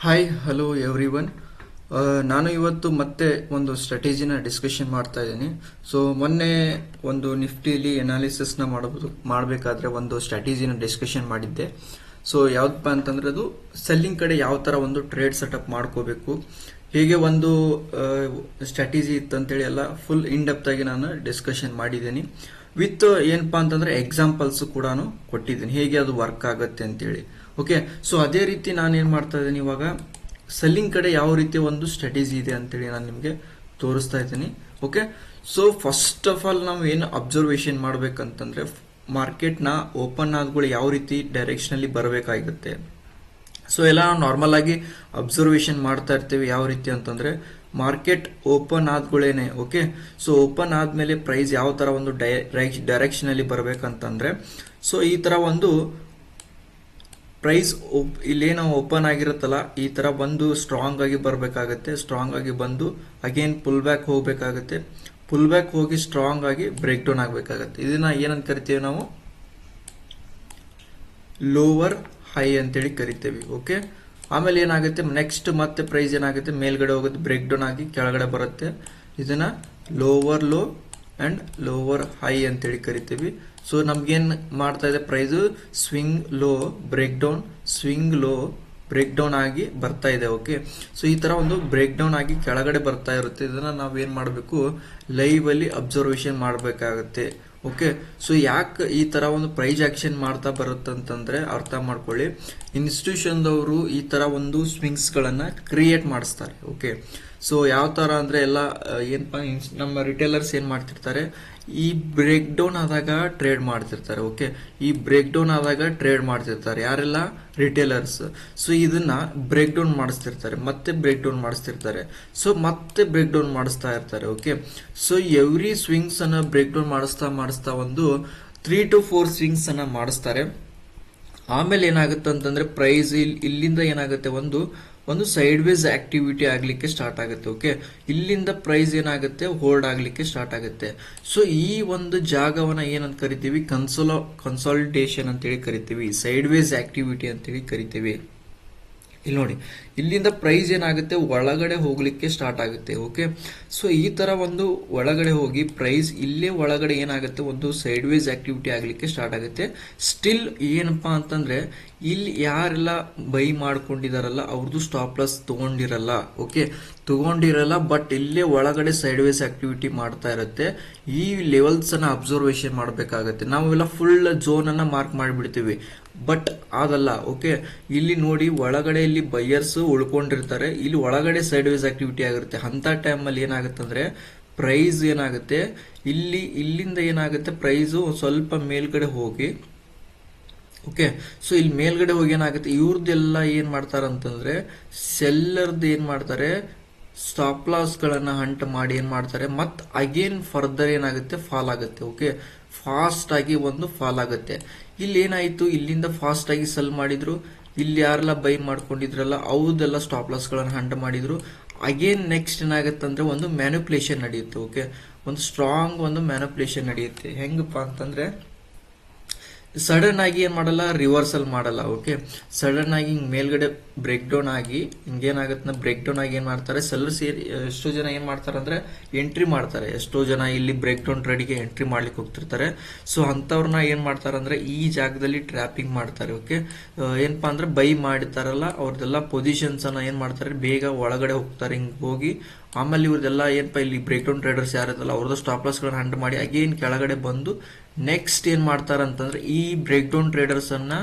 Hi hello every one. ನಾನು ಇವತ್ತು ಮತ್ತೆ ಒಂದು ಸ್ಟ್ರಾಟಜಿನ ಡಿಸ್ಕಷನ್ ಮಾಡ್ತಾ ಇದ್ದೀನಿ. ಸೊ ಮೊನ್ನೆ ಒಂದು ನಿಫ್ಟಿಲಿ ಎನಾಲಿಸಿಸ್ನ ಮಾಡಬೇಕಾದ್ರೆ ಒಂದು ಸ್ಟ್ರಾಟಜಿನ ಡಿಸ್ಕಷನ್ ಮಾಡಿದ್ದೆ. ಸೊ ಯಾವ್ದಪ್ಪ ಅಂತಂದ್ರೆ ಅದು ಸೆಲ್ಲಿಂಗ್ ಕಡೆ ಯಾವ ಥರ ಒಂದು ಟ್ರೇಡ್ ಸೆಟಪ್ ಮಾಡ್ಕೋಬೇಕು, ಹೇಗೆ ಒಂದು ಸ್ಟ್ರಾಟಜಿ ಇತ್ತು ಅಂತೇಳಿ ಎಲ್ಲ ಫುಲ್ ಇನ್ ಡೆಪ್ತ್ ಆಗಿ ನಾನು ಡಿಸ್ಕಷನ್ ಮಾಡಿದ್ದೀನಿ. ವಿತ್ ಏನಪ್ಪಾ ಅಂತಂದ್ರೆ ಎಕ್ಸಾಂಪಲ್ಸ್ ಕೂಡ ಕೊಟ್ಟಿದ್ದೀನಿ, ಹೇಗೆ ಅದು ವರ್ಕ್ ಆಗುತ್ತೆ ಅಂತೇಳಿ. ಓಕೆ, ಸೊ ಅದೇ ರೀತಿ ನಾನು ಏನು ಮಾಡ್ತಾ ಇದ್ದೀನಿ ಇವಾಗ ಸೆಲ್ಲಿಂಗ್ ಕಡೆ ಯಾವ ರೀತಿ ಒಂದು ಸ್ಟ್ರಾಟಜಿ ಇದೆ ಅಂತೇಳಿ ನಾನು ನಿಮಗೆ ತೋರಿಸ್ತಾ ಇದ್ದೀನಿ. Okay, so first of all ನಾವು ಏನು ಅಬ್ಸರ್ವೇಷನ್ ಮಾಡ್ಬೇಕಂತಂದ್ರೆ ಮಾರ್ಕೆಟ್ನ ಓಪನ್ ಆದ್ಗಳು ಯಾವ ರೀತಿ ಡೈರೆಕ್ಷನಲ್ಲಿ ಬರಬೇಕಾಗುತ್ತೆ. ಸೊ ಎಲ್ಲ ನಾವು ನಾರ್ಮಲ್ ಆಗಿ ಅಬ್ಸರ್ವೇಷನ್ ಮಾಡ್ತಾ ಇರ್ತೀವಿ. ಯಾವ ರೀತಿ ಅಂತಂದ್ರೆ ಮಾರ್ಕೆಟ್ ಓಪನ್ ಆದ್ಗಳೇನೆ. ಓಕೆ, ಸೊ ಓಪನ್ ಆದ್ಮೇಲೆ ಪ್ರೈಸ್ ಯಾವ ತರ ಒಂದು ಡೈರೆಕ್ಷನ್ ಅಲ್ಲಿ ಬರ್ಬೇಕಂತಂದ್ರೆ, ಸೊ ಈ ತರ ಒಂದು ಪ್ರೈಸ್ ಇಲ್ಲೇನೋ ಓಪನ್ ಆಗಿರುತ್ತಲ್ಲ ಈ ತರ ಬಂದು ಸ್ಟ್ರಾಂಗ್ ಆಗಿ ಬರ್ಬೇಕಾಗತ್ತೆ. ಸ್ಟ್ರಾಂಗ್ ಆಗಿ ಬಂದು ಅಗೇನ್ ಪುಲ್ ಬ್ಯಾಕ್ ಹೋಗ್ಬೇಕಾಗತ್ತೆ. ಪುಲ್ ಬ್ಯಾಕ್ ಹೋಗಿ ಸ್ಟ್ರಾಂಗ್ ಆಗಿ ಬ್ರೇಕ್ ಡೌನ್ ಆಗ್ಬೇಕಾಗತ್ತೆ. ಇದನ್ನ ಏನಂತ ಕರಿತೀವಿ ನಾವು, ಲೋವರ್ ಹೈ ಅಂತೇಳಿ ಕರಿತೇವೆ. ಓಕೆ, ಆಮೇಲೆ ಏನಾಗುತ್ತೆ ನೆಕ್ಸ್ಟ್ ಮತ್ತೆ ಪ್ರೈಸ್ ಏನಾಗುತ್ತೆ ಮೇಲ್ಗಡೆ ಹೋಗುತ್ತೆ, ಬ್ರೇಕ್ ಡೌನ್ ಆಗಿ ಕೆಳಗಡೆ ಬರುತ್ತೆ. ಇದನ್ನ lower low and lower high ಅಂತೇಳಿ ಕರಿತೀವಿ. ಸೊ ನಮ್ಗೇನ್ ಮಾಡ್ತಾ ಇದೆ, price swing low break down, swing low break down ಆಗಿ ಬರ್ತಾ ಇದೆ. ಓಕೆ, ಸೊ ಈ ತರ ಒಂದು ಬ್ರೇಕ್ ಡೌನ್ ಆಗಿ ಕೆಳಗಡೆ ಬರ್ತಾ ಇರುತ್ತೆ. ಇದನ್ನ ನಾವೇನ್ ಮಾಡಬೇಕು, ಲೈವ್ ಅಲ್ಲಿ ಅಬ್ಸರ್ವೇಷನ್ ಮಾಡಬೇಕಾಗುತ್ತೆ. ಓಕೆ, ಸೊ ಯಾಕೆ ಈ ತರ ಒಂದು ಪ್ರೈಸ್ ಆಕ್ಷನ್ ಮಾಡ್ತಾ ಬರುತ್ತಂತಂದ್ರೆ ಅರ್ಥ ಮಾಡ್ಕೊಳ್ಳಿ. ಇನ್ಸ್ಟಿಟ್ಯೂಷನ್ದವರು ಈ ತರ ಒಂದು ಸ್ವಿಂಗ್ಸ್ ಗಳನ್ನ ಕ್ರಿಯೇಟ್ ಮಾಡಿಸ್ತಾರೆ. ಓಕೆ, ಸೊ ಯಾವ ತರ ಅಂದ್ರೆ ಎಲ್ಲ ಏನಪ್ಪಾ ನಮ್ಮ ರಿಟೇಲರ್ಸ್ ಏನ್ ಮಾಡ್ತಿರ್ತಾರೆ, ಈ ಬ್ರೇಕ್ ಡೌನ್ ಆದಾಗ ಟ್ರೇಡ್ ಮಾಡ್ತಿರ್ತಾರೆ. ಓಕೆ, ಈ ಬ್ರೇಕ್ ಡೌನ್ ಆದಾಗ ಟ್ರೇಡ್ ಮಾಡ್ತಿರ್ತಾರೆ ಯಾರೆಲ್ಲ, ರಿಟೇಲರ್ಸ್. ಸೊ ಇದನ್ನ ಬ್ರೇಕ್ ಡೌನ್ ಮಾಡಿಸ್ತಿರ್ತಾರೆ, ಮತ್ತೆ ಬ್ರೇಕ್ ಡೌನ್ ಮಾಡಿಸ್ತಿರ್ತಾರೆ, ಸೊ ಮತ್ತೆ ಬ್ರೇಕ್ ಡೌನ್ ಮಾಡಿಸ್ತಾ ಇರ್ತಾರೆ. ಓಕೆ, ಸೊ ಎವ್ರಿ ಸ್ವಿಂಗ್ಸ್ ಅನ್ನ ಬ್ರೇಕ್ ಡೌನ್ ಮಾಡಿಸ್ತಾ ಒಂದು 3 to 4 ಸ್ವಿಂಗ್ಸ್ ಅನ್ನ ಮಾಡಿಸ್ತಾರೆ. ಆಮೇಲೆ ಏನಾಗುತ್ತೆ ಅಂತಂದ್ರೆ ಪ್ರೈಸ್ ಇಲ್ಲಿಂದ ಏನಾಗುತ್ತೆ, ಒಂದು ಸೈಡ್ ವೇಸ್ ಆಕ್ಟಿವಿಟಿ ಆಗ್ಲಿಕ್ಕೆ ಸ್ಟಾರ್ಟ್ ಆಗುತ್ತೆ. ಓಕೆ, ಇಲ್ಲಿಂದ ಪ್ರೈಸ್ ಏನಾಗುತ್ತೆ, ಹೋಲ್ಡ್ ಆಗ್ಲಿಕ್ಕೆ ಸ್ಟಾರ್ಟ್ ಆಗುತ್ತೆ. ಸೊ ಈ ಒಂದು ಜಾಗವನ್ನ ಏನಂತ ಕರಿತೀವಿ, ಕನ್ಸಾಲಿಡೇಷನ್ ಅಂತೇಳಿ ಕರಿತೀವಿ, ಸೈಡ್ ವೇಸ್ ಆಕ್ಟಿವಿಟಿ ಅಂತೇಳಿ ಕರಿತೀವಿ. ಇಲ್ಲಿ ನೋಡಿ, ಇಲ್ಲಿಂದ ಪ್ರೈಸ್ ಏನಾಗುತ್ತೆ ಒಳಗಡೆ ಹೋಗ್ಲಿಕ್ಕೆ ಸ್ಟಾರ್ಟ್ ಆಗುತ್ತೆ. ಓಕೆ, ಸೊ ಈ ತರ ಒಂದು ಒಳಗಡೆ ಹೋಗಿ ಪ್ರೈಸ್ ಇಲ್ಲೇ ಒಳಗಡೆ ಏನಾಗುತ್ತೆ, ಒಂದು ಸೈಡ್ ವೇಸ್ ಆಕ್ಟಿವಿಟಿ ಆಗ್ಲಿಕ್ಕೆ ಸ್ಟಾರ್ಟ್ ಆಗುತ್ತೆ. ಸ್ಟಿಲ್ ಏನಪ್ಪಾ ಅಂತಂದ್ರೆ ಇಲ್ಲಿ ಯಾರೆಲ್ಲ ಬೈ ಮಾಡ್ಕೊಂಡಿದಾರಲ್ಲ ಅವ್ರದ್ದು ಸ್ಟಾಪ್ ಲಾಸ್ ತಗೊಂಡಿರಲ್ಲ. ಓಕೆ, ತಗೊಂಡಿರಲ್ಲ, ಬಟ್ ಇಲ್ಲೇ ಒಳಗಡೆ ಸೈಡ್ ವೇಸ್ ಆಕ್ಟಿವಿಟಿ ಮಾಡ್ತಾ ಇರುತ್ತೆ. ಈ ಲೆವೆಲ್ಸ್ ಅನ್ನ ಅಬ್ಸರ್ವೇಷನ್ ಮಾಡಬೇಕಾಗತ್ತೆ. ನಾವೆಲ್ಲ ಫುಲ್ ಝೋನ್ ಅನ್ನ ಮಾರ್ಕ್ ಮಾಡಿಬಿಡ್ತೀವಿ, ಬಟ್ ಅದಲ್ಲ. ಓಕೆ, ಇಲ್ಲಿ ನೋಡಿ ಒಳಗಡೆ ಇಲ್ಲಿ ಬೈಯರ್ಸ್ ಉಳ್ಕೊಂಡಿರ್ತಾರೆ, ಇಲ್ಲಿ ಒಳಗಡೆ ಸೈಡ್ ವೇಸ್ ಆಕ್ಟಿವಿಟಿ ಆಗಿರುತ್ತೆ. ಅಂತ ಟೈಮ್ ಅಲ್ಲಿ ಏನಾಗುತ್ತೆ ಅಂದ್ರೆ ಪ್ರೈಸ್ ಏನಾಗುತ್ತೆ, ಇಲ್ಲಿಂದ ಏನಾಗುತ್ತೆ ಪ್ರೈಸ್ ಸ್ವಲ್ಪ ಮೇಲ್ಗಡೆ ಹೋಗಿ, ಓಕೆ, ಸೊ ಇಲ್ಲಿ ಮೇಲ್ಗಡೆ ಹೋಗಿ ಏನಾಗುತ್ತೆ, ಇವ್ರದ್ದೆಲ್ಲ ಏನ್ ಮಾಡ್ತಾರ ಅಂತಂದ್ರೆ ಸೆಲ್ಲರ್ದು ಏನ್ ಮಾಡ್ತಾರೆ, ಸ್ಟಾಪ್ ಲಾಸ್ ಗಳನ್ನ ಹಂಟ್ ಮಾಡಿ ಏನ್ ಮಾಡ್ತಾರೆ, ಮತ್ ಅಗೇನ್ ಫರ್ದರ್ ಏನಾಗುತ್ತೆ, ಫಾಲ್ ಆಗುತ್ತೆ. ಓಕೆ, ಫಾಸ್ಟ್ ಆಗಿ ಒಂದು ಫಾಲ್ ಆಗುತ್ತೆ. ಇಲ್ಲಿ ಏನಾಯ್ತು, ಇಲ್ಲಿಂದ ಫಾಸ್ಟ್ ಆಗಿ ಸೆಲ್ ಮಾಡಿದ್ರು, ಇಲ್ಲಿ ಯಾರೆಲ್ಲ ಬೈ ಮಾಡ್ಕೊಂಡಿದ್ರಲ್ಲ ಅವ್ರದೆಲ್ಲ ಸ್ಟಾಪ್ ಲಾಸ್ ಗಳನ್ನ ಹಂಟ್ ಮಾಡಿದ್ರು. ಅಗೇನ್ ನೆಕ್ಸ್ಟ್ ಏನಾಗುತ್ತೆ ಅಂದ್ರೆ ಒಂದು ಮ್ಯಾನಿಪುಲೇಷನ್ ನಡೆಯುತ್ತೆ. ಓಕೆ, ಒಂದು ಸ್ಟ್ರಾಂಗ್ ಒಂದು ಮ್ಯಾನಿಪುಲೇಷನ್ ನಡೆಯುತ್ತೆ. ಹೆಂಗಪ್ಪ ಅಂತಂದ್ರೆ ಸಡನ್ ಆಗಿ ಏನ್ ಮಾಡಲ್ಲ, ರಿವರ್ಸಲ್ ಮಾಡಲ್ಲ. ಓಕೆ, ಸಡನ್ ಆಗಿ ಹಿಂಗ್ ಮೇಲ್ಗಡೆ ಬ್ರೇಕ್ ಡೌನ್ ಆಗಿ ಹಿಂಗೇನಾಗತ್ತೆ, ಬ್ರೇಕ್ ಡೌನ್ ಆಗಿ ಏನ್ ಮಾಡ್ತಾರೆ ಸೆಲ್ಲರ್ಸ್, ಎಷ್ಟೋ ಜನ ಏನ್ ಮಾಡ್ತಾರೆ ಅಂದ್ರೆ ಎಂಟ್ರಿ ಮಾಡ್ತಾರೆ. ಎಷ್ಟೋ ಜನ ಇಲ್ಲಿ ಬ್ರೇಕ್ ಡೌನ್ ಟ್ರೇಡ್ಗೆ ಎಂಟ್ರಿ ಮಾಡ್ಲಿಕ್ಕೆ ಹೋಗ್ತಿರ್ತಾರೆ. ಸೊ ಅಂತವ್ರನ್ನ ಏನ್ ಮಾಡ್ತಾರೆ ಅಂದ್ರೆ ಈ ಜಾಗದಲ್ಲಿ ಟ್ರ್ಯಾಪಿಂಗ್ ಮಾಡ್ತಾರೆ. ಓಕೆ, ಏನಪ್ಪಾ ಅಂದ್ರೆ ಬೈ ಮಾಡ್ತಾರಲ್ಲ ಅವ್ರದೆಲ್ಲ ಪೊಸಿಷನ್ಸ್ ಅನ್ನ ಏನ್ ಮಾಡ್ತಾರೆ, ಬೇಗ ಒಳಗಡೆ ಹೋಗ್ತಾರೆ. ಹಿಂಗ್ ಹೋಗಿ ಆಮೇಲೆ ಇವ್ರದೆಲ್ಲ ಏನಪ್ಪಾ ಇಲ್ಲಿ ಬ್ರೇಕ್ ಡೌನ್ ಟ್ರೇಡರ್ಸ್ ಯಾರಿದಲ್ಲ ಅವ್ರದ್ದು ಸ್ಟಾಪ್ ಲಾಸ್ ಗಳನ್ನ ಹಂಟ್ ಮಾಡಿ ಅಗೇನ್ ಕೆಳಗಡೆ ಬಂದು ನೆಕ್ಸ್ಟ್ ಏನ್ ಮಾಡ್ತಾರ ಅಂತಂದ್ರೆ ಈ ಬ್ರೇಕ್ ಡೌನ್ ಟ್ರೇಡರ್ಸ್ ಅನ್ನ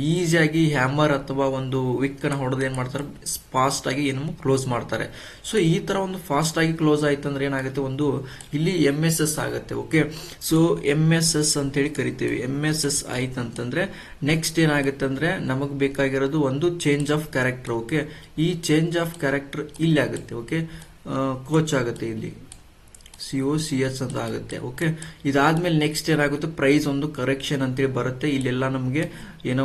ಈಸಿಯಾಗಿ ಹ್ಯಾಮರ್ ಅಥವಾ ಒಂದು ವಿಕ್ ಅನ್ನ ಹೊಡೆದು ಏನ್ ಮಾಡ್ತಾರೆ, ಫಾಸ್ಟ್ ಆಗಿ ಏನು ಕ್ಲೋಸ್ ಮಾಡ್ತಾರೆ. ಸೊ ಈ ತರ ಒಂದು ಫಾಸ್ಟ್ ಆಗಿ ಕ್ಲೋಸ್ ಆಯ್ತು ಅಂದ್ರೆ ಏನಾಗುತ್ತೆ, ಒಂದು ಇಲ್ಲಿ MSS ಆಗುತ್ತೆ. ಓಕೆ, ಸೊ MSS ಅಂತೇಳಿ ಕರಿತೀವಿ. MSS ಆಯ್ತು ಅಂತಂದ್ರೆ ನೆಕ್ಸ್ಟ್ ಏನಾಗುತ್ತೆ ಅಂದ್ರೆ ನಮಗ್ ಬೇಕಾಗಿರೋದು ಒಂದು ಚೇಂಜ್ ಆಫ್ ಕ್ಯಾರೆಕ್ಟರ್. ಓಕೆ, ಈ ಚೇಂಜ್ ಆಫ್ ಕ್ಯಾರೆಕ್ಟರ್ ಇಲ್ಲಿ ಆಗುತ್ತೆ. ಓಕೆ, ಕೋಚ್ ಆಗುತ್ತೆ, ಇಲ್ಲಿ COCS ಅಂತ ಆಗುತ್ತೆ. ಓಕೆ, ಇದಾದ್ಮೇಲೆ ನೆಕ್ಸ್ಟ್ ಏನಾಗುತ್ತೆ, ಪ್ರೈಸ್ ಒಂದು ಕರೆಕ್ಷನ್ ಅಂತೇಳಿ ಬರುತ್ತೆ. ಇಲ್ಲೆಲ್ಲ ನಮಗೆ ಏನೋ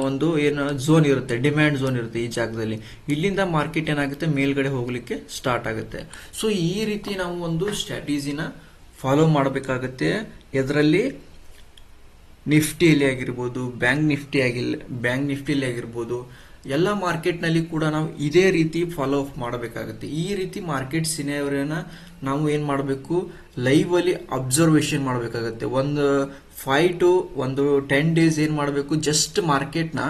ಝೋನ್ ಇರುತ್ತೆ, ಡಿಮ್ಯಾಂಡ್ ಝೋನ್ ಇರುತ್ತೆ. ಈ ಜಾಗದಲ್ಲಿ ಇಲ್ಲಿಂದ ಮಾರ್ಕೆಟ್ ಏನಾಗುತ್ತೆ ಮೇಲ್ಗಡೆ ಹೋಗ್ಲಿಕ್ಕೆ ಸ್ಟಾರ್ಟ್ ಆಗುತ್ತೆ. ಸೊ ಈ ರೀತಿ ನಾವು ಒಂದು ಸ್ಟ್ರಾಟಜಿನ ಫಾಲೋ ಮಾಡಬೇಕಾಗತ್ತೆ. ಎದರಲ್ಲಿ, ನಿಫ್ಟಿಯಲ್ಲಿ ಆಗಿರ್ಬೋದು, ಬ್ಯಾಂಕ್ ನಿಫ್ಟಿಯಲ್ಲಿ ಆಗಿರ್ಬೋದು, ಎಲ್ಲ ಮಾರ್ಕೆಟ್ನಲ್ಲಿ ಕೂಡ ನಾವು ಇದೇ ರೀತಿ ಫಾಲೋ ಅಪ್ ಮಾಡಬೇಕಾಗುತ್ತೆ. ಈ ರೀತಿ ಮಾರ್ಕೆಟ್ ಸಿನಾರಿಯೋನ ನಾವು ಏನು ಮಾಡಬೇಕು, ಲೈವ್ ಅಲ್ಲಿ ಅಬ್ಸರ್ವೇಷನ್ ಮಾಡಬೇಕಾಗುತ್ತೆ. ಒಂದು 5 to 10 ಡೇಸ್ ಏನು ಮಾಡಬೇಕು, ಜಸ್ಟ್ ಮಾರ್ಕೆಟ್ನ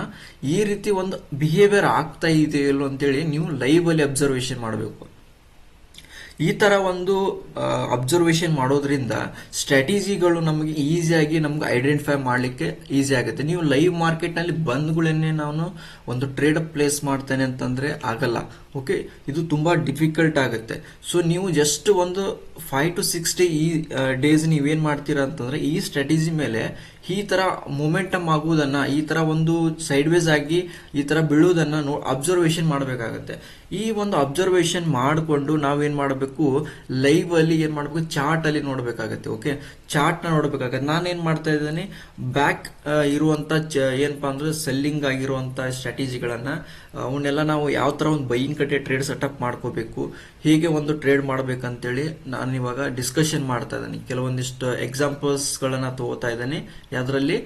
ಈ ರೀತಿ ಒಂದು ಬಿಹೇವಿಯರ್ ಆಗ್ತಾ ಇದೆಯಲ್ಲೋ ಅಂತೇಳಿ ನೀವು ಲೈವ್ ಅಲ್ಲಿ ಅಬ್ಸರ್ವೇಷನ್ ಮಾಡಬೇಕು. ಈ ತರ ಒಂದು ಅಬ್ಸರ್ವೇಷನ್ ಮಾಡೋದ್ರಿಂದ ಸ್ಟ್ರಾಟಜಿಗಳು ನಮಗೆ ಈಸಿಯಾಗಿ ನಮ್ಗೆ ಐಡೆಂಟಿಫೈ ಮಾಡಲಿಕ್ಕೆ ಈಸಿ ಆಗುತ್ತೆ. ನೀವು ಲೈವ್ ಮಾರ್ಕೆಟ್ನಲ್ಲಿ ಬಂದ್ಗಳನ್ನೇ ನಾನು ಒಂದು ಟ್ರೇಡ್ ಪ್ಲೇಸ್ ಮಾಡ್ತೇನೆ ಅಂತಂದ್ರೆ ಆಗಲ್ಲ. ಓಕೆ, ಇದು ತುಂಬಾ ಡಿಫಿಕಲ್ಟ್ ಆಗುತ್ತೆ. ಸೊ ನೀವು ಜಸ್ಟ್ ಒಂದು 5 to 6 ಡೇಸ್ ನೀವೇನ್ ಮಾಡ್ತೀರಾ ಅಂತಂದ್ರೆ ಈ ಸ್ಟ್ರಾಟಜಿ ಮೇಲೆ ಈ ತರ ಮೊಮೆಂಟಮ್ ಆಗುವುದನ್ನ, ಈ ತರ ಒಂದು ಸೈಡ್ ವೇಸ್ ಆಗಿ ಈ ತರ ಬೀಳುವುದನ್ನ ಅಬ್ಸರ್ವೇಷನ್ ಮಾಡಬೇಕಾಗತ್ತೆ. ಈ ಒಂದು ಅಬ್ಸರ್ವೇಷನ್ ಮಾಡಿಕೊಂಡು ನಾವೇನ್ ಮಾಡಬೇಕು, ಲೈವ್ ಅಲ್ಲಿ ಏನ್ ಮಾಡಬೇಕು, ಚಾರ್ಟ್ ಅಲ್ಲಿ ನೋಡ್ಬೇಕಾಗತ್ತೆ. ಓಕೆ, ಚಾರ್ಟ್ ನ ನೋಡ್ಬೇಕಾಗತ್ತೆ. ನಾನೇನ್ ಮಾಡ್ತಾ ಇದ್ದೇನೆ, ಬ್ಯಾಕ್ ಇರುವಂತ ಏನಪ್ಪಾ ಅಂದ್ರೆ ಸೆಲ್ಲಿಂಗ್ ಆಗಿರುವಂತ ಸ್ಟ್ರಾಟಜಿಗಳನ್ನ ಅವನ್ನೆಲ್ಲ ನಾವು ಯಾವ ತರ ಒಂದು ಬೈಯಿಂಗ್ ಕಡೆ ಟ್ರೇಡ್ ಸೆಟಪ್ ಮಾಡ್ಕೋಬೇಕು, ಹೇಗೆ ಒಂದು ಟ್ರೇಡ್ ಮಾಡ್ಬೇಕಂತೇಳಿ ನಾನು ಇವಾಗ ಡಿಸ್ಕಷನ್ ಮಾಡ್ತಾ ಇದ್ದೀನಿ. ಕೆಲವೊಂದಿಷ್ಟು ಎಕ್ಸಾಂಪಲ್ಸ್ ಗಳನ್ನ ತಗೋತಾ ಇದ್ದೇನೆ. ಅದರಲ್ಲಿ